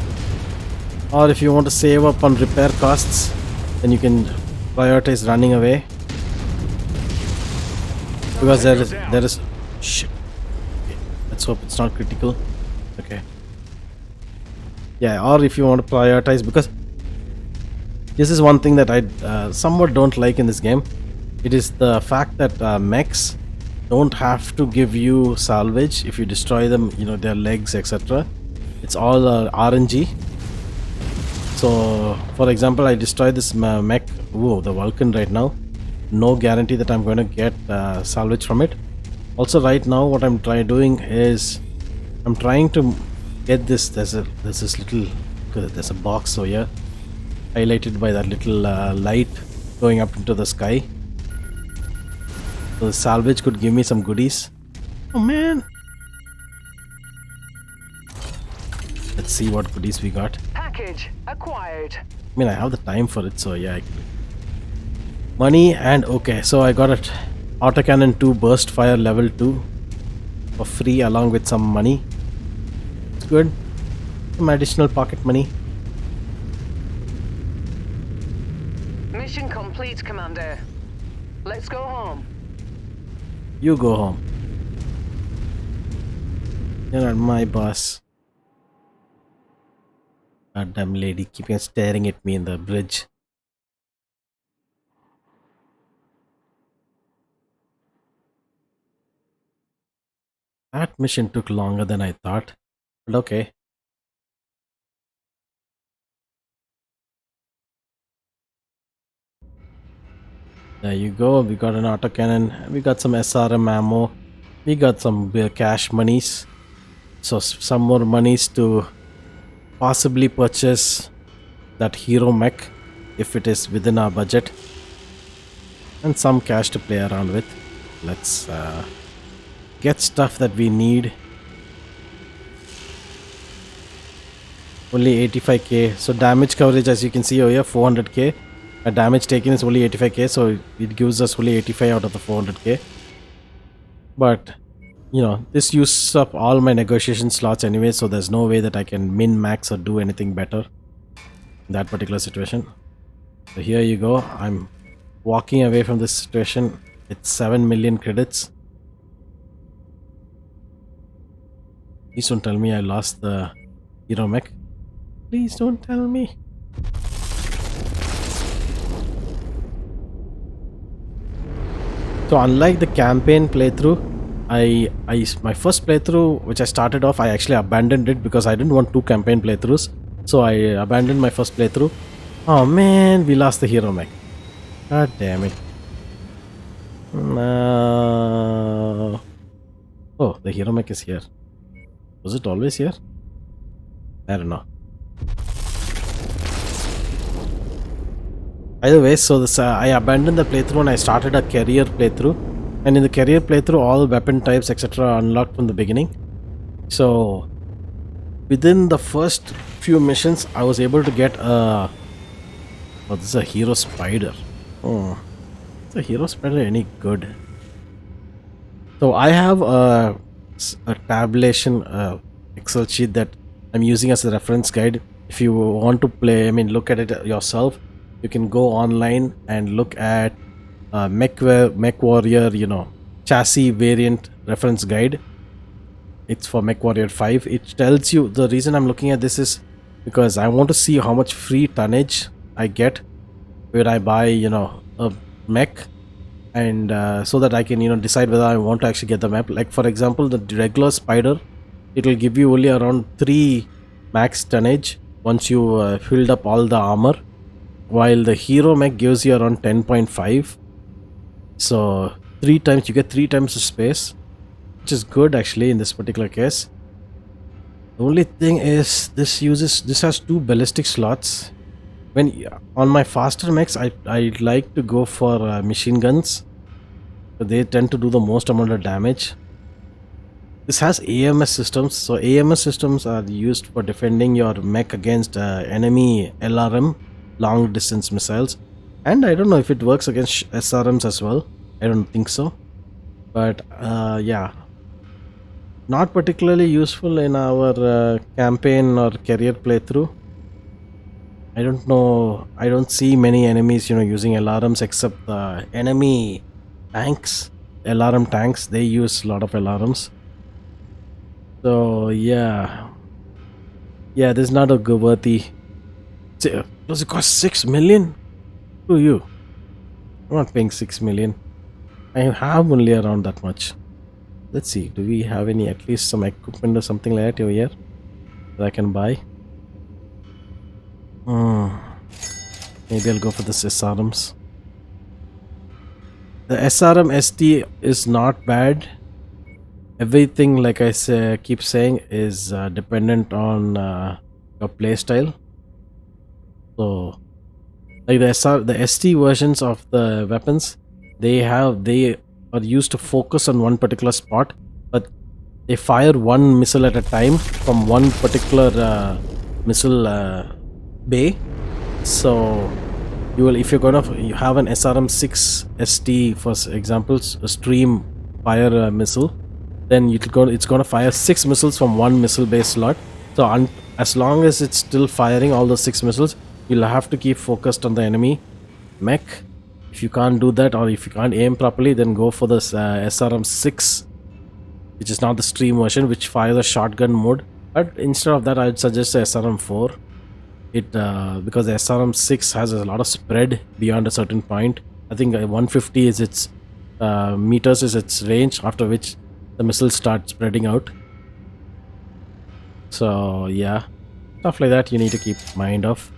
Or if you want to save up on repair costs, then you can prioritize running away. Because there is shit. Okay, let's hope it's not critical. Okay. Yeah, or if you want to prioritize, because this is one thing that I somewhat don't like in this game. It is the fact that mechs don't have to give you salvage if you destroy them, their legs, etc. It's all RNG. So, for example, I destroyed this mech, the Vulcan right now. No guarantee that I'm going to get salvage from it. Also, right now, what I'm doing is I'm trying to get this. There's a box over here, highlighted by that little light going up into the sky. So the salvage could give me some goodies. Oh man! Let's see what goodies we got. Package acquired. I mean, I have the time for it, so yeah. Money and okay, so I got it. Autocannon 2 burst fire level 2 for free along with some money. It's good. Some additional pocket money. Mission complete, Commander. Let's go home. You go home. You're not my boss. Goddamn lady keeping staring at me in the bridge. That mission took longer than I thought, but okay. There you go, we got an autocannon, we got some SRM ammo, we got some cash monies. So some more monies to possibly purchase that hero mech if it is within our budget. And some cash to play around with. Let's get stuff that we need. Only 85k. So damage coverage, as you can see over here, 400k. My damage taken is only 85k, so it gives us only 85 out of the 400k. But you know, this uses up all my negotiation slots anyway, so there's no way that I can min max or do anything better in that particular situation. So here you go. I'm walking away from this situation with 7 million credits. Please don't tell me I lost the hero mech. Please don't tell me. So unlike the campaign playthrough, my first playthrough, which I started off, I actually abandoned it because I didn't want 2 campaign playthroughs. So I abandoned my first playthrough. Oh man, we lost the hero mech. God damn it. No. Oh, the hero mech is here. Was it always here? I don't know. Either way, so this I abandoned the playthrough and I started a career playthrough. And in the career playthrough, all weapon types, etc. are unlocked from the beginning. So within the first few missions, I was able to get a... Oh, this is a hero spider. Oh, is a hero spider any good? So I have a tabulation Excel sheet that I'm using as a reference guide. If you want to play, look at it yourself, you can go online and look at MechWarrior, chassis variant reference guide. It's for MechWarrior 5. It tells you, the reason I'm looking at this is because I want to see how much free tonnage I get when I buy, a mech, and so that I can, decide whether I want to actually get the map. Like for example, the regular spider, it will give you only around 3 max tonnage once you filled up all the armor, while the hero mech gives you around 10.5. So 3 times, you get 3 times the space, which is good actually in this particular case. The only thing is this has 2 ballistic slots. When on my faster mechs, I like to go for machine guns. They tend to do the most amount of damage. This has AMS systems, so AMS systems are used for defending your mech against enemy LRM, long distance missiles, and I don't know if it works against SRMs as well. I don't think so, but yeah, not particularly useful in our campaign or career playthrough. I don't know, I don't see many enemies using LRMs except the enemy tanks, LRM tanks. They use a lot of LRMs. So yeah, this is not a good worthy. Does it cost 6 million? To you, I'm not paying 6 million. I have only around that much. Let's see, do we have any, at least some equipment or something like that over here that I can buy? Maybe I'll go for this SRMs. The SRM ST is not bad. Everything, like I keep saying, is dependent on your playstyle. So, like the ST versions of the weapons, they are used to focus on one particular spot, but they fire one missile at a time from one particular missile bay. So if you have an SRM 6 ST, for example, a stream fire missile, then it's gonna fire 6 missiles from one missile base slot. So as long as it's still firing all those 6 missiles, you'll have to keep focused on the enemy mech. If you can't do that, or if you can't aim properly, then go for this SRM 6, which is not the stream version, which fires a shotgun mode. But instead of that, I'd suggest the SRM 4. Because the SRM 6 has a lot of spread beyond a certain point. I think 150 is its meters is its range, after which the missiles start spreading out. So yeah, stuff like that you need to keep mind of.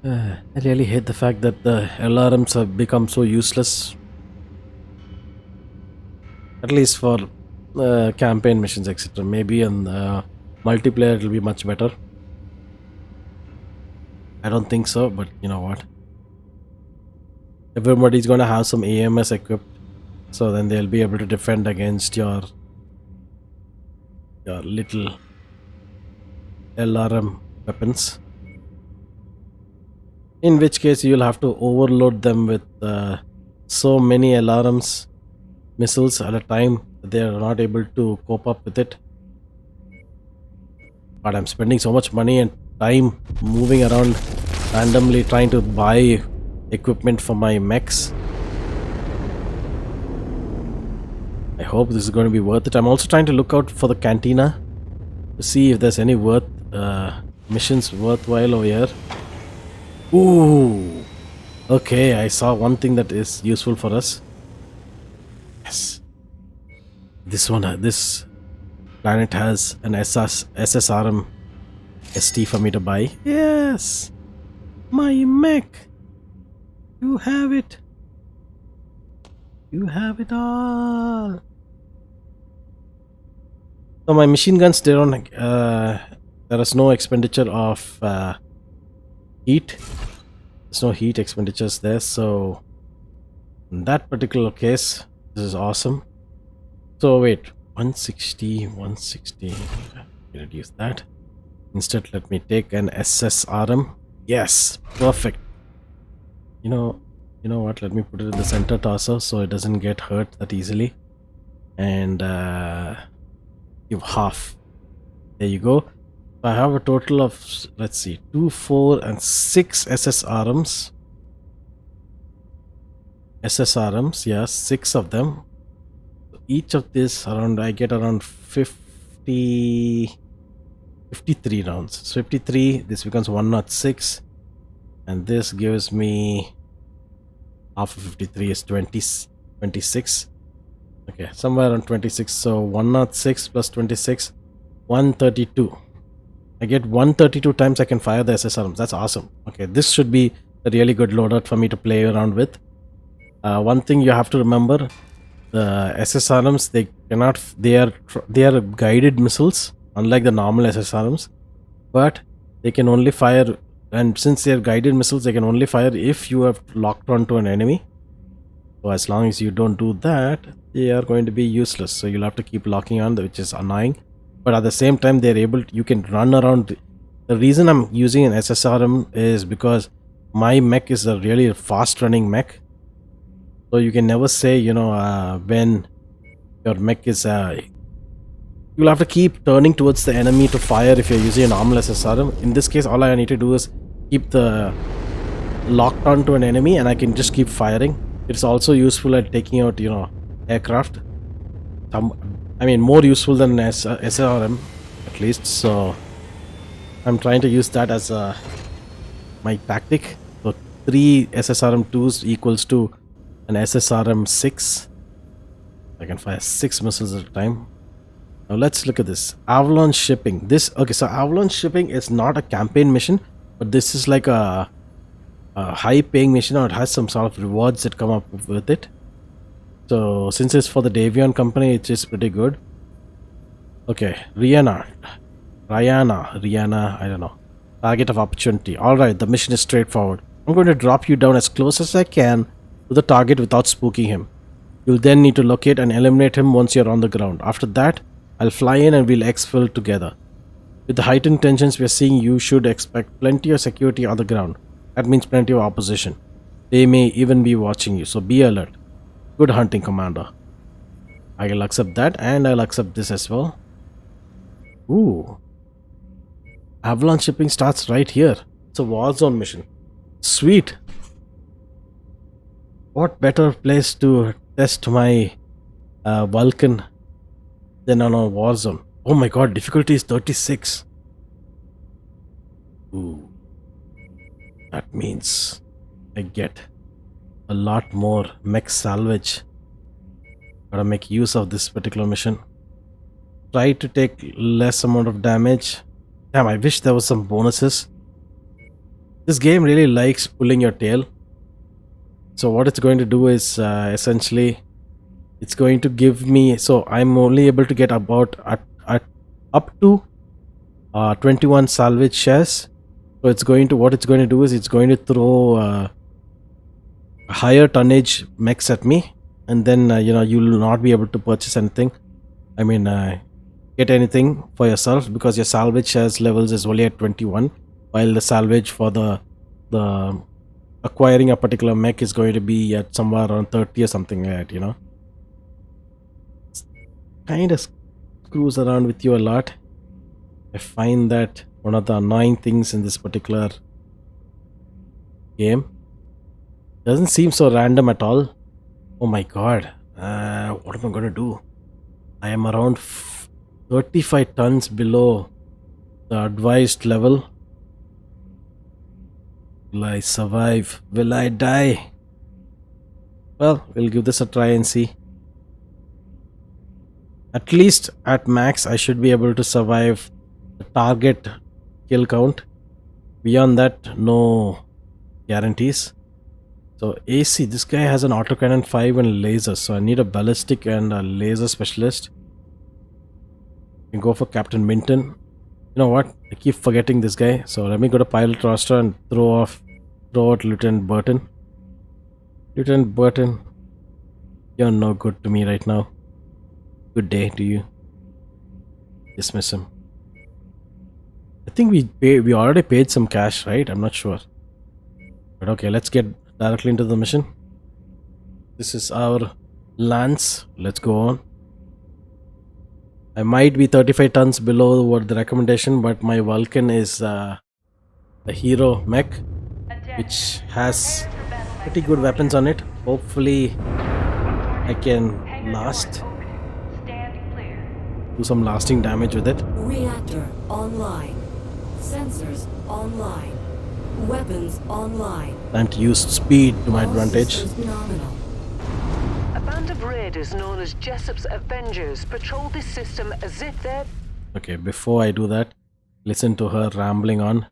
I really hate the fact that the LRMs have become so useless. At least for campaign missions, etc. Maybe in multiplayer it will be much better. I don't think so, but you know what? Everybody's gonna have some AMS equipped, so then they'll be able to defend against your little LRM weapons. in which case you'll have to overload them with so many alarms missiles at a time that they are not able to cope up with it. But I'm spending so much money and time moving around randomly trying to buy equipment for my mechs. I hope this is going to be worth it. I'm also trying to look out for the cantina to see if there's any missions worthwhile over here. Ooh, okay, I saw one thing that is useful for us. Yes, this planet has an SSRM ST for me to buy. Yes, my mech. You have it. You have it all. So my machine guns, they don't. There is no expenditure of heat. There's no heat expenditures there. So in that particular case, this is awesome. So wait, 160. Reduce that. Instead, let me take an SSRM. Yes, perfect. You know what? Let me put it in the center torso so it doesn't get hurt that easily. And give half. There you go. I have a total of, let's see, 2, 4, and 6 SSRMs. Yes, 6 of them. Each of this around, I get around 53 rounds. So 53, this becomes 106, and this gives me half of 53 is 26. Okay, somewhere around 26. So 106 plus 26, 132. I get 132 times I can fire the SSRMs. That's awesome. Okay, this should be a really good loadout for me to play around with. One thing you have to remember, the SSRMs, they are guided missiles, unlike the normal SSRMs, but they can only fire, and since they are guided missiles, they can only fire if you have locked onto an enemy. So as long as you don't do that, they are going to be useless. So you'll have to keep locking on, which is annoying. But at the same time, they're able to, you can run around. The reason I'm using an SSRM is because my mech is a really fast running mech. So you can never say, when your mech is, you'll have to keep turning towards the enemy to fire if you're using a normal SSRM. In this case, all I need to do is keep the locked onto an enemy and I can just keep firing. It's also useful at taking out, aircraft. More useful than SRM at least. So I'm trying to use that as my tactic. So 3 SSRM2s equals to an SSRM 6. I can fire 6 missiles at a time. Now let's look at this. Avalon Shipping. So Avalon Shipping is not a campaign mission, but this is like a high paying mission, or it has some sort of rewards that come up with it. So since it's for the Davion company, it is pretty good. Okay, Rihanna, I don't know. Target of opportunity. Alright, the mission is straightforward. I'm going to drop you down as close as I can to the target without spooking him. You'll then need to locate and eliminate him once you're on the ground. After that, I'll fly in and we'll exfil together. With the heightened tensions we're seeing, you should expect plenty of security on the ground. That means plenty of opposition. They may even be watching you, so be alert. Good hunting, Commander. I'll accept that, and I'll accept this as well. Ooh. Avalon Shipping starts right here. It's a war zone mission. Sweet. What better place to test my Vulcan than on a war zone? Oh my god, difficulty is 36. Ooh. That means I get a lot more mech salvage. Gotta make use of this particular mission. Try to take less amount of damage. Damn, I wish there was some bonuses. This game really likes pulling your tail. So what it's going to do is essentially it's going to give me, so I'm only able to get about up to 21 salvage shares. So what it's going to do is it's going to throw higher tonnage mechs at me, and then you'll not be able to purchase anything. Get anything for yourself because your salvage shares levels is only at 21, while the salvage for the acquiring a particular mech is going to be at somewhere around 30 or something like that, you know. Kind of screws around with you a lot. I find that one of the annoying things in this particular game. Doesn't seem so random at all. Oh my god. What am I gonna do? I am around 35 tons below the advised level. Will I survive? Will I die? Well, we'll give this a try and see. At least at max, I should be able to survive the target kill count. Beyond that, no guarantees. So AC, this guy has an autocannon 5 and laser, so I need a ballistic and a laser specialist. You can go for Captain Minton. You know what? I keep forgetting this guy, so let me go to pilot roster and throw out Lieutenant Burton. Lieutenant Burton, you're no good to me right now. Good day to you. Dismiss him. I think we already paid some cash, right? I'm not sure. But okay, let's get directly into the mission. This is our Lance. Let's go on. I might be 35 tons below what the recommendation, but my Vulcan is a hero mech, which has pretty good weapons on it. Hopefully I can last. Do some lasting damage with it. Reactor online. Sensors online. Weapons online. Time to use speed to my All advantage. systems nominal. A band of raiders known as Jessup's Avengers patrol this system as if they're... Okay, before I do that, listen to her rambling on.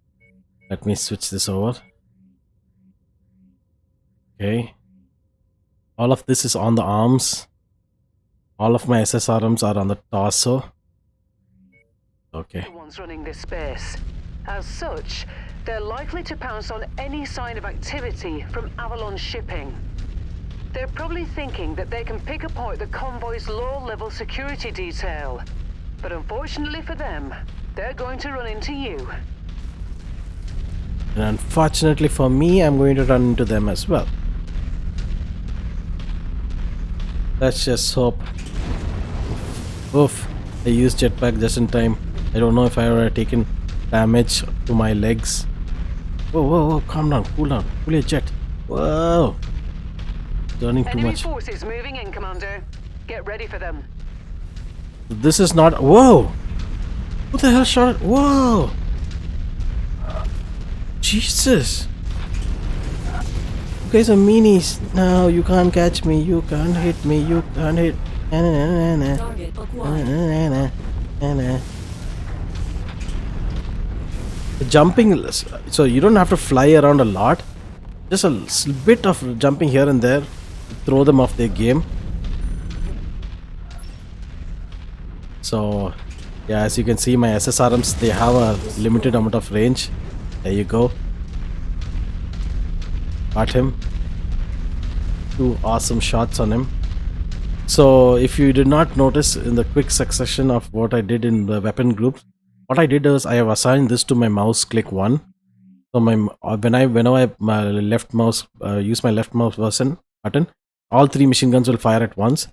Let me switch this over. Okay. All of this is on the arms. All of my SSRMs are on the torso. Okay. the ones running this space. As such, they're likely to pounce on any sign of activity from Avalon Shipping. They're probably thinking that they can pick apart the convoy's low-level security detail. But unfortunately for them, they're going to run into you. And unfortunately for me, I'm going to run into them as well. Let's just hope. Oof, I used jetpack just in time. I don't know if I would have taken damage to my legs. Whoa, whoa, whoa, calm down, cool your jet. Whoa. Turning too Enemy much. forces moving in, Commander. Get ready for them. This is not. Whoa! Who the hell shot it? Whoa! Jesus! You guys are meanies. No, you can't catch me. You can't hit me. You can't hit. Target acquired. The jumping. So you don't have to fly around a lot. Just a bit of jumping here and there to throw them off their game. So, yeah, as you can see, my SSRMs, they have a limited amount of range. There you go. Got him. 2 awesome shots on him. So, if you did not notice in the quick succession of what I did in the weapon groups, what I did is I have assigned this to my mouse click 1. So, whenever I use my left mouse button, all 3 machine guns will fire at once.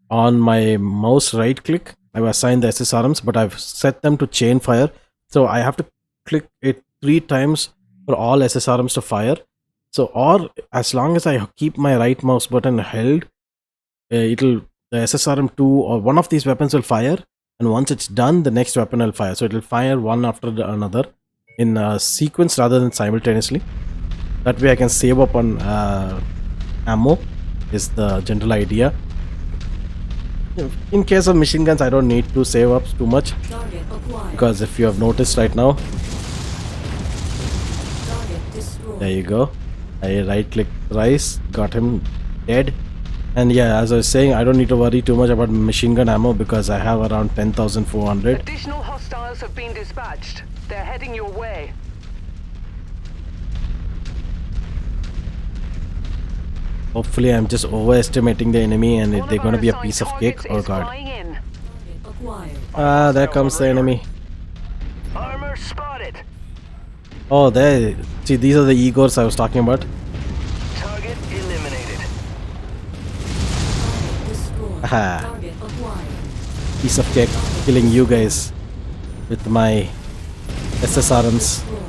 On my mouse right click, I've assigned the SSRMs, but I've set them to chain fire. So I have to click it 3 times for all SSRMs to fire. So, or as long as I keep my right mouse button held, the SSRM 2 or one of these weapons will fire. And once it's done, the next weapon will fire. So it will fire one after another in a sequence rather than simultaneously. That way I can save up on ammo is the general idea. In case of machine guns, I don't need to save up too much, Target acquired. because if you have noticed right now, Target destroyed. there you go, I right click thrice, got him dead. And yeah, as I was saying, I don't need to worry too much about machine gun ammo because I have around 10,400. Additional hostiles have been dispatched. They're heading your way. Hopefully I'm just overestimating the enemy and One they're of going to our be a assigned piece of targets cake. Oh is god. flying in. Target acquired. Ah, there comes the enemy. Armor spotted. Oh, there. See, these are the Igors I was talking about. Haha. Target acquired. Piece of cake. Killing you guys with my SSRMs. Destroyed.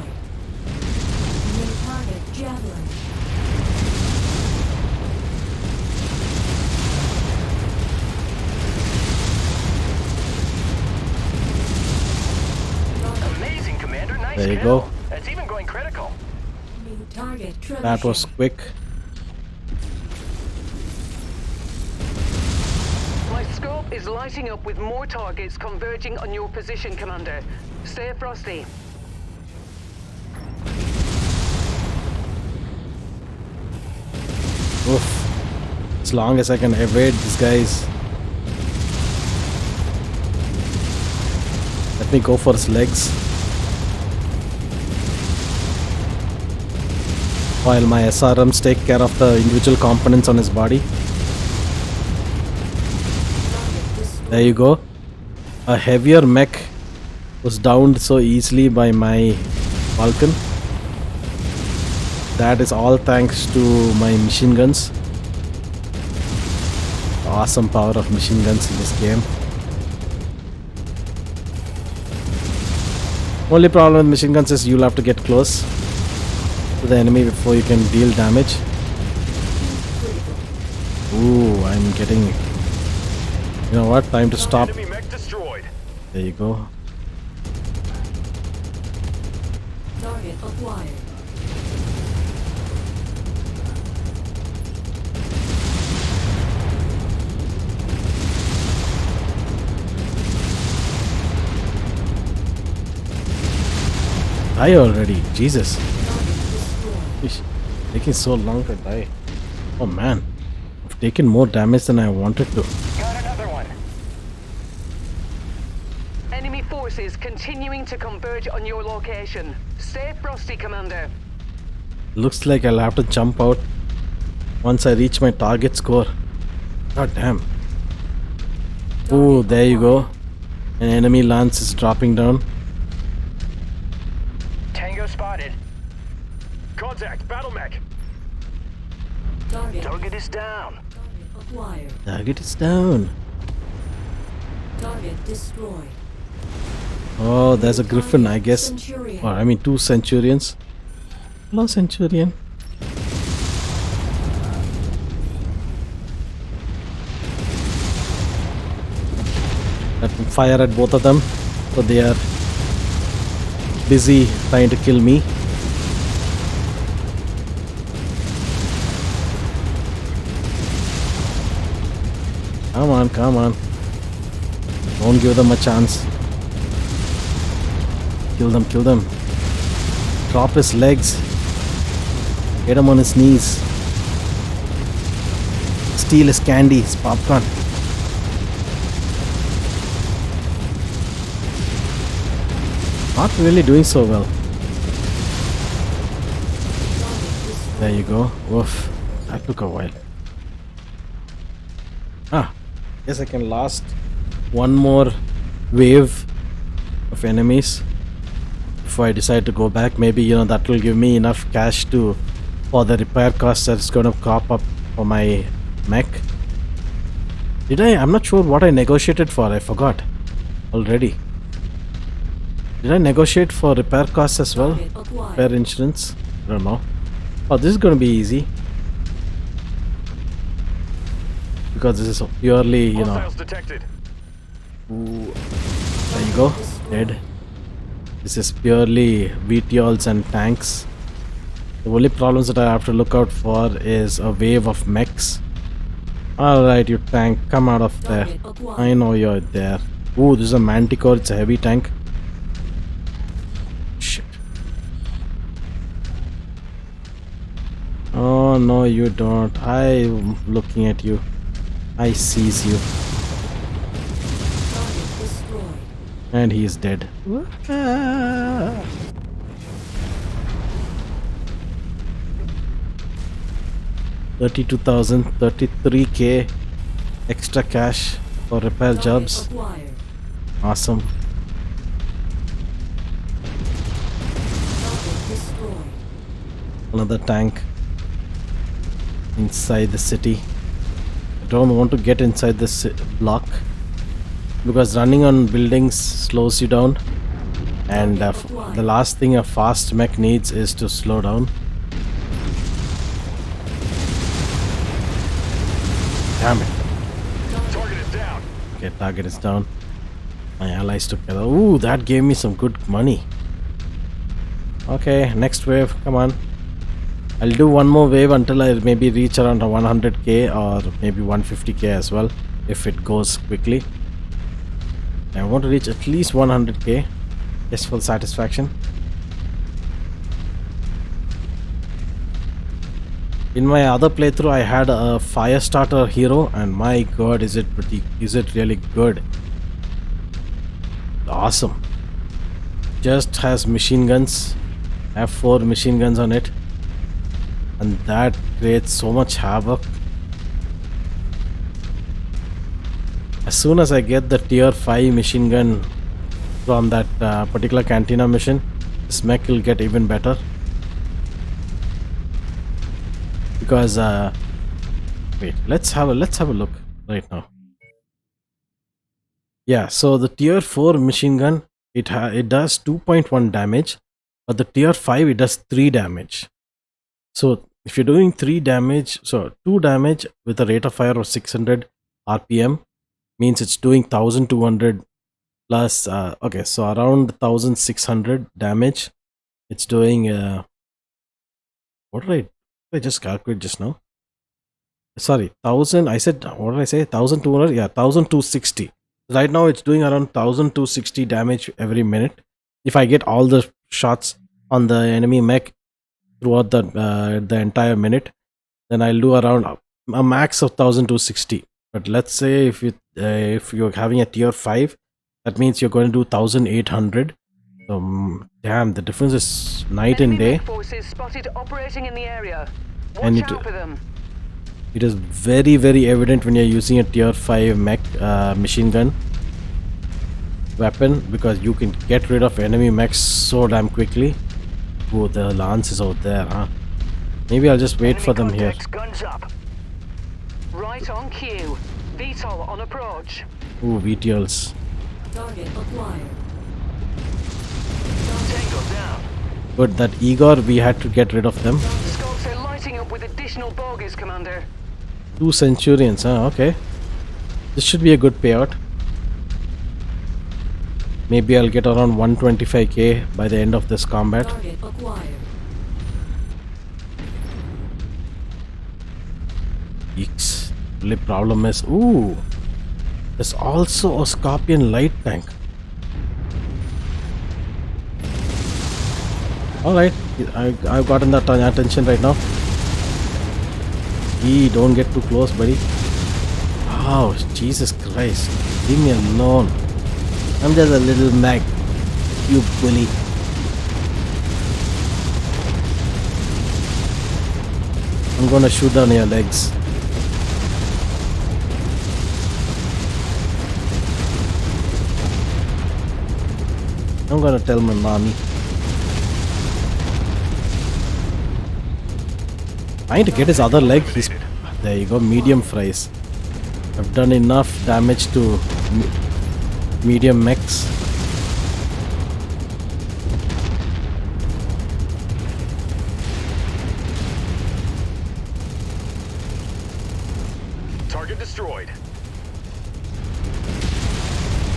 New target Javelin. Amazing, Commander. Nice There you kill. go. That's even going critical. New target Trebuchet. That was quick. My scope is lighting up with more targets converging on your position, Commander. Stay frosty. Oof. As long as I can evade these guys. Let me go for his legs. While my SRMs take care of the individual components on his body. There you go. A heavier mech was downed so easily by my Vulcan. That is all thanks to my machine guns. Awesome power of machine guns in this game. Only problem with machine guns is you'll have to get close to the enemy before you can deal damage. Ooh, I'm getting... You know what? Time to stop. Enemy mech destroyed. There you go. Target acquired. Die already. Jesus. Target destroyed. It's taking so long to die. Oh man. I've taken more damage than I wanted to. Got another one. Enemy forces continuing to converge on your location. Stay frosty, Commander. Looks like I'll have to jump out once I reach my target score. God damn. Oh, there you go. An enemy lance is dropping down. Tango spotted. Contact, battle mech. Target. Target is down. Target acquired. Target is down. Target destroyed. Oh, there's a griffin, I guess. Centurion. Or I mean, 2 centurions. Hello, centurion. Let me fire at both of them. So they are busy trying to kill me. Come on, come on. Don't give them a chance. Kill them, kill them. Drop his legs. Get him on his knees. Steal his candy, his popcorn. Not really doing so well. There you go. Woof. That took a while. Ah, guess I can last one more wave of enemies before I decide to go back. Maybe, you know, that will give me enough cash to for the repair costs that's going to crop up for my mech. I'm not sure what I negotiated for. I forgot already. Did I negotiate for repair costs as well? Target acquired. Repair insurance? I don't know. Oh, this is going to be easy. Because this is purely, you know... Hostiles detected. Ooh. There you go. Dead. This is purely VTOLs and tanks. The only problems that I have to look out for is a wave of mechs. Alright, you tank, come out of there. Target acquired. I know you're there. Ooh, this is a Manticore, it's a heavy tank. Shit. Oh no, you don't. I'm looking at you. I seize you. Target destroyed. And he is dead. 32,000, 33k extra cash for repair Target jobs. acquired. Awesome. Target destroyed. Another tank inside the city. don't want to get inside this block because running on buildings slows you down, and the last thing a fast mech needs is to slow down. Damn it. Target is down. Okay, target is down. My allies took care. Ooh, that gave me some good money. Okay, next wave, come on. I'll do one more wave until I maybe reach around 100k or maybe 150k as well, if it goes quickly. I want to reach at least 100k, just for satisfaction. In my other playthrough, I had a fire starter hero, and my god, is it really good? Awesome. Just has machine guns. I have 4 machine guns on it, and that creates so much havoc. As soon as I get the tier 5 machine gun from that particular cantina mission, this mech will get even better. Because wait, let's have a look right now. Yeah, so the tier 4 machine gun, it does 2.1 damage, but the tier 5 it does 3 damage. So if you're doing 3 damage, so 2 damage with a rate of fire of 600 RPM means it's doing 1200 plus okay, so around 1600 damage. It's doing what did I just calculate just now? Sorry, 1000. I said, what did I say? 1200? Yeah, 1260. Right now it's doing around 1260 damage every minute. If I get all the shots on the enemy mech throughout the entire minute, then I'll do around a max of 1260. But let's say if you're having a tier 5, that means you're going to do 1800. So damn, the difference is night and day. Forces spotted operating in the area. And Watch out for them. It is very, very evident when you're using a tier 5 mech machine gun weapon, because you can get rid of enemy mechs so damn quickly. Oh, the lance is out there, huh? Maybe I'll just wait for them here. Guns up. Right on cue. VTOL on approach. Ooh, VTLs. Target acquired. Tango down. But that Igor, we had to get rid of them. Scouts are lighting up with additional bogies, Commander. 2 Centurions, huh? Okay. This should be a good payout. Maybe I'll get around 125k by the end of this combat. Target acquired. Yeeks. The problem is, ooh, there's also a Scorpion light tank. Alright, I've gotten that attention right now. Don't get too close, buddy. Oh, Jesus Christ. Leave me alone. I'm just a little mech, you bully. I'm gonna shoot down your legs. I'm gonna tell my mommy. Trying to get his other leg. There you go, medium fries. I've done enough damage to medium mechs. Target destroyed.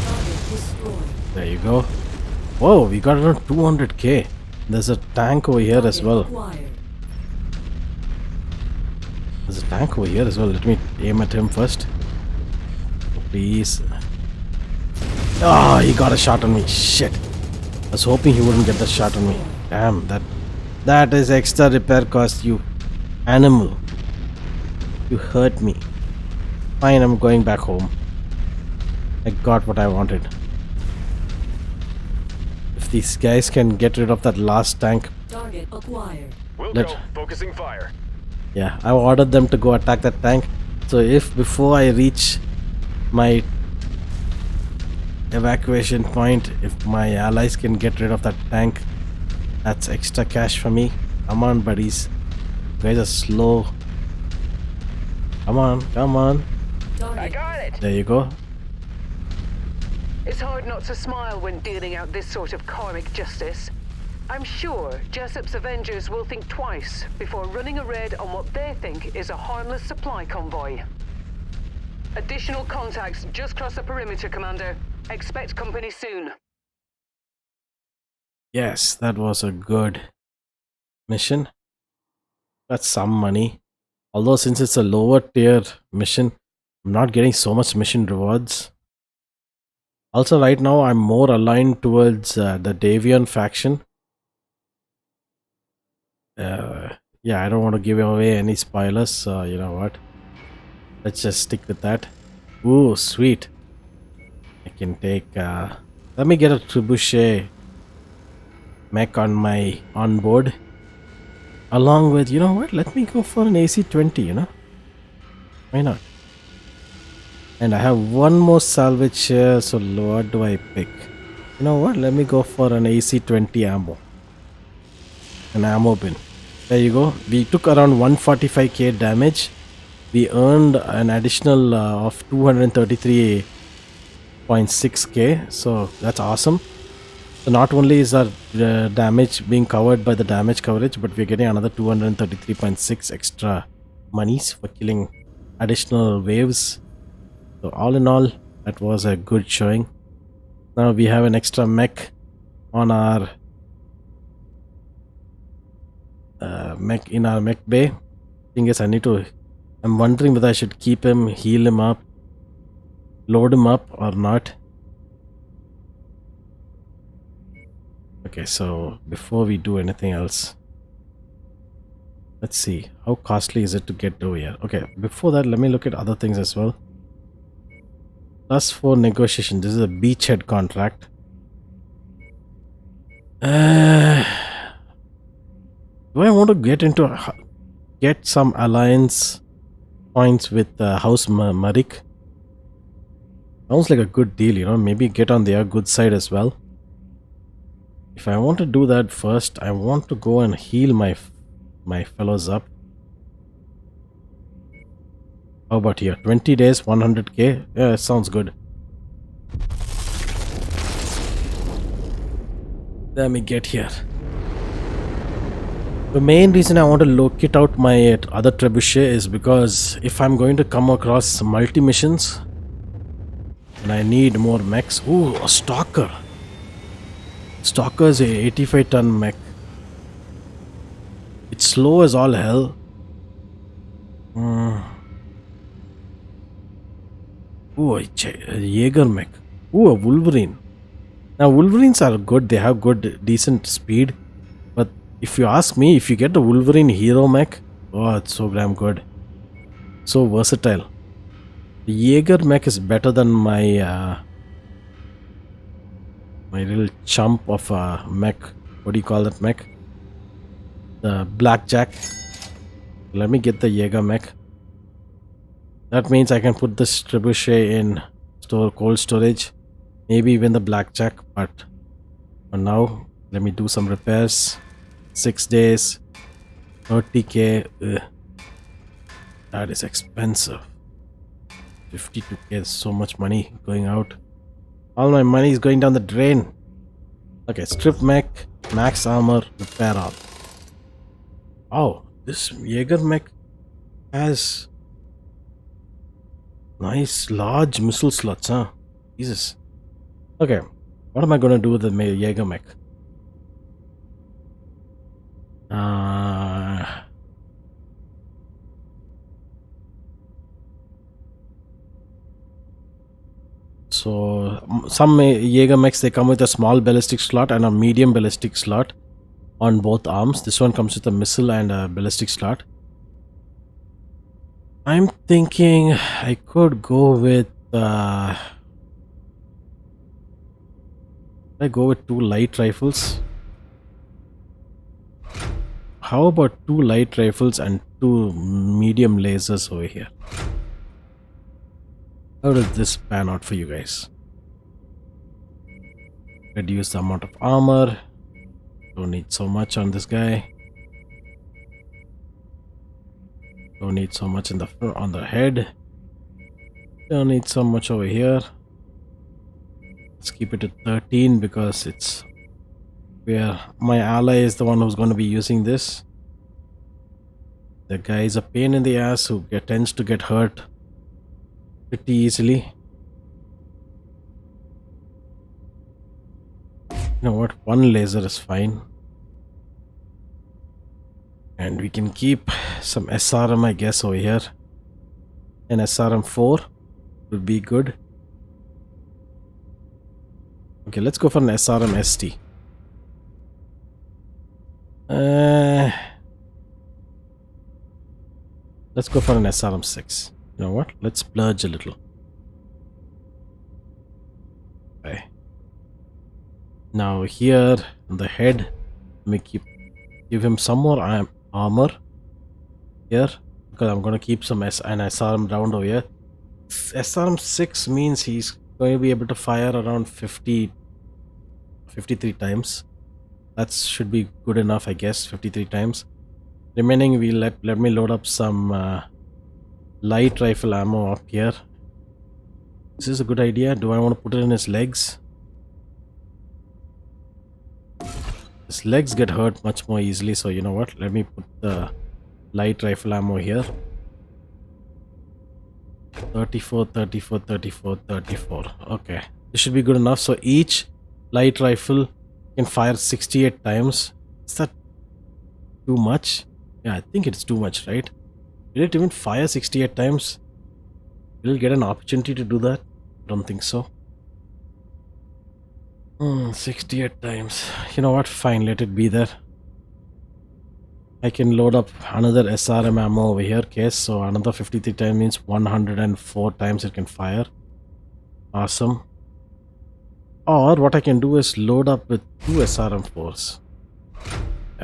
Target destroyed. There you go. Whoa, we got around 200k. There's a tank over here as well. Acquired. There's a tank over here as well. Let me aim at him first. Please. Oh, he got a shot on me. Shit. I was hoping he wouldn't get the shot on me. Damn, that is extra repair cost, you animal. You hurt me. Fine, I'm going back home. I got what I wanted. If these guys can get rid of that last tank. Target acquired. We'll Let- go. Focusing fire. Yeah, I ordered them to go attack that tank. So if before I reach my evacuation point, if my allies can get rid of that tank, that's extra cash for me. Come on, buddies. You guys are slow. Come on, come on. I got it. There you go. It's hard not to smile when dealing out this sort of karmic justice. I'm sure Jessup's Avengers will think twice before running a raid on what they think is a harmless supply convoy. Additional contacts just cross the perimeter, Commander. Expect company soon. Yes, that was a good mission. Got some money. Although since it's a lower tier mission, I'm not getting so much mission rewards. Also, right now I'm more aligned towards the Davion faction. Yeah, I don't want to give away any spoilers, so you know what? Let's just stick with that. Ooh, sweet. I can take... let me get a trebuchet mech on my onboard. Along with, you know what? Let me go for an AC-20, you know? Why not? And I have one more salvage here, so what do I pick? You know what? Let me go for an AC-20 ammo. An ammo bin. There you go. We took around 145k damage. We earned an additional of 233.6k. So that's awesome. So not only is our damage being covered by the damage coverage, but we're getting another 233.6 extra monies for killing additional waves. So all in all, that was a good showing. Now we have an extra mech on our mech in our mech bay. Thing is, I'm wondering whether I should keep him, heal him up, load him up or not. Okay, so before we do anything else, let's see, how costly is it to get over here? Okay, before that, let me look at other things as well. +4 negotiation. This is a beachhead contract. Do I want to get some alliance points with House Merc? Sounds like a good deal, you know. Maybe get on their good side as well. If I want to do that first, I want to go and heal my fellows up. How about here? 20 days, 100k? Yeah, it sounds good. Let me get here. The main reason I want to locate out my other trebuchet is because if I'm going to come across multi-missions and I need more mechs. Ooh, a stalker. Stalker is a 85-ton mech. It's slow as all hell. Ooh, a Jaeger mech. Ooh, a Wolverine. Now, Wolverines are good. They have good, decent speed. But if you ask me, if you get the Wolverine hero mech, oh, it's so damn good. So versatile. The Jaeger mech is better than my my little chump of a mech. What do you call that mech? The Blackjack. Let me get the Jaeger mech. That means I can put this trebuchet in cold storage. Maybe even the Blackjack. But for now, let me do some repairs. 6 days. 30k. Ugh. That is expensive. 52k is so much money going out. All my money is going down the drain. Okay, strip mech, max armor, repair all. Oh, this Jaeger mech has nice large missile slots, huh? Jesus. Okay, what am I gonna do with the Jaeger mech? So some Jaeger mechs, they come with a small ballistic slot and a medium ballistic slot on both arms. This one comes with a missile and a ballistic slot. I'm thinking I could go with I go with 2 light rifles. How about 2 light rifles and 2 medium lasers over here? How does this pan out for you guys? Reduce the amount of armor. Don't need so much on this guy. Don't need so much on the head. Don't need so much over here. Let's keep it at 13 because it's where my ally is the one who's going to be using this. The guy is a pain in the ass who tends to get hurt pretty easily. You know what? One laser is fine. And we can keep some SRM, I guess, over here. An SRM 4 would be good. Okay, let's go for an SRM ST. Let's go for an SRM 6. You know what? Let's splurge a little. Okay. Now here on the head, let me give him some more armor here because I'm going to keep an SRM round over here. SRM 6 means he's going to be able to fire around 53 times. That should be good enough, I guess. 53 times. Remaining, let me load up some light rifle ammo up here. Is this a good idea? Do I want to put it in his legs? His legs get hurt much more easily, so you know what? Let me put the light rifle ammo here. 34, 34, 34, 34. Okay. This should be good enough. So each light rifle can fire 68 times. Is that too much? Yeah, I think it's too much, right? Will it even fire 68 times? Will it get an opportunity to do that? Don't think so. 68 times. You know what? Fine, let it be there. I can load up another SRM ammo over here, case. So another 53 times means 104 times it can fire. Awesome. Or what I can do is load up with 2 SRM4s.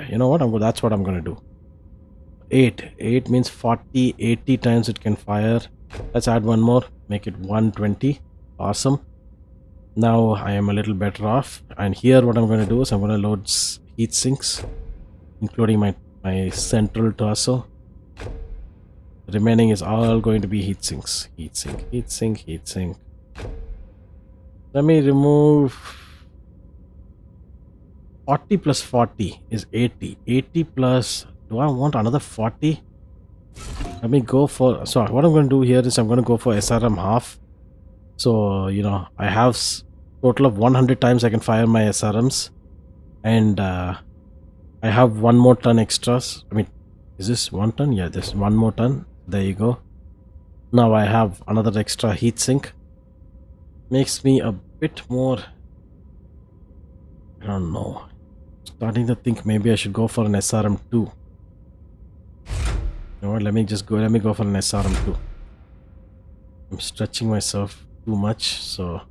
You know what? That's what I'm going to do. 8 means 40, 80 times it can fire. Let's add one more. Make it 120. Awesome. Now I am a little better off. And here what I'm going to do is I'm going to load heat sinks, including my central torso. The remaining is all going to be heat sinks. Heat sink, heat sink, heat sink. Let me remove 40 plus 40 is 80. 80 plus, do I want another 40? Let me go for, so what I'm going to do here is I'm going to go for SRM half. So, you know, I have total of 100 times I can fire my SRMs. And I have 1 more ton extras. I mean, is this 1 ton? Yeah, there's 1 more ton. There you go. Now I have another extra heat sink. Makes me a bit more, I don't know. Starting to think maybe I should go for an SRM 2. You know what? Let me go for an SRM 2. I'm stretching myself too much, so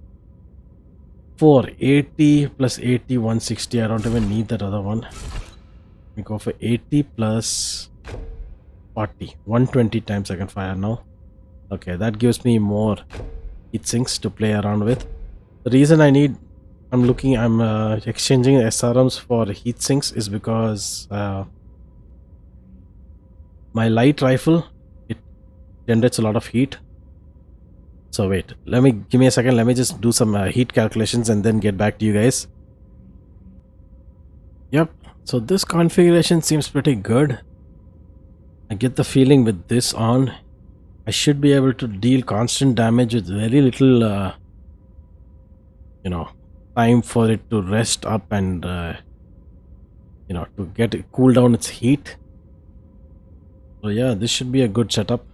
80 plus 80, 160. I don't even need that other one. Let me go for 80 plus 40, 120 times I can fire now. Okay, that gives me more heat sinks to play around with. The reason I'm exchanging SRMs for heat sinks is because my light rifle, it generates a lot of heat. So wait, give me a second. Let me just do some heat calculations and then get back to you guys. Yep. So this configuration seems pretty good. I get the feeling with this on, I should be able to deal constant damage with very little, you know, time for it to rest up and, you know, to cool down its heat. So yeah, this should be a good setup.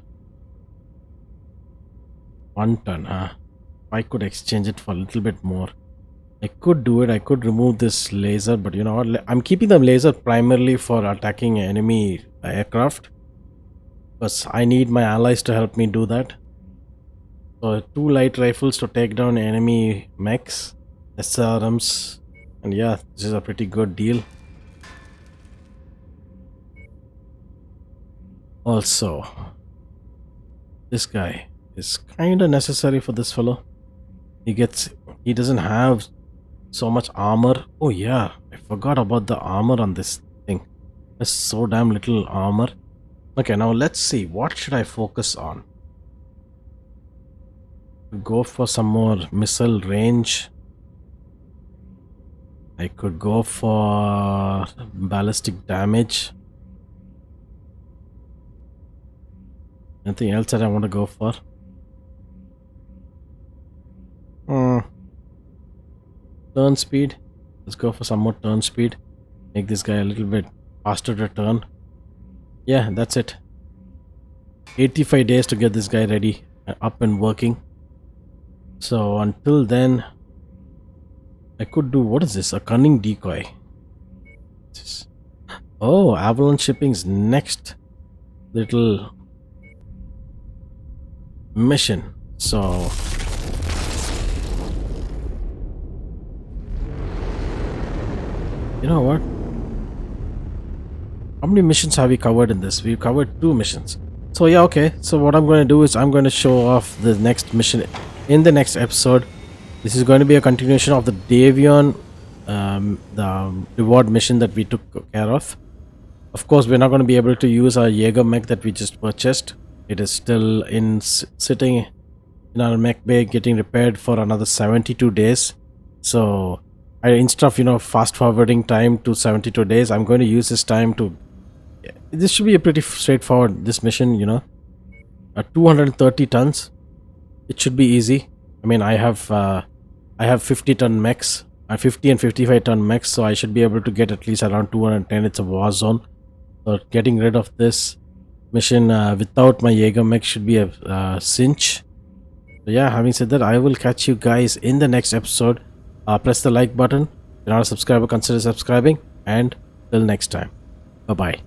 1 ton, I could exchange it for a little bit more. I could do it. I could remove this laser, but you know what? I'm keeping the laser primarily for attacking enemy aircraft, because I need my allies to help me do that. So 2 light rifles to take down enemy mechs, SRMs, and yeah, this is a pretty good deal. Also, this guy is kind of necessary for this fellow. He doesn't have so much armor. Oh yeah, I forgot about the armor on this thing. There's so damn little armor. Okay, now let's see, what should I focus on? Go for some more missile range. I could go for ballistic damage. Anything else that I want to go for? Turn speed. Let's go for some more turn speed. Make this guy a little bit faster to turn. Yeah, that's it. 85 days to get this guy ready, up and working. So until then, I could do, what is this? A cunning decoy. Oh, Avalon Shipping's next little mission. So you know what? How many missions have we covered in this? We've covered 2 missions. So yeah, okay. So what I'm going to do is I'm going to show off the next mission in the next episode. This is going to be a continuation of the Davion, the reward mission that we took care of. Of course, we're not going to be able to use our Jaeger mech that we just purchased. It is still sitting in our mech bay getting repaired for another 72 days. So instead of fast forwarding time to 72 days, I'm going to use this time to, this should be a pretty straightforward, this mission, 230 tons. It should be easy. I mean, I have 50-ton mechs, 50 and 55-ton mechs, so I should be able to get at least around 210. It's a war zone, so getting rid of this mission without my Jaeger mech should be a cinch. So yeah, having said that, I will catch you guys in the next episode. Press the like button. If you're not a subscriber, consider subscribing, and till next time, bye bye.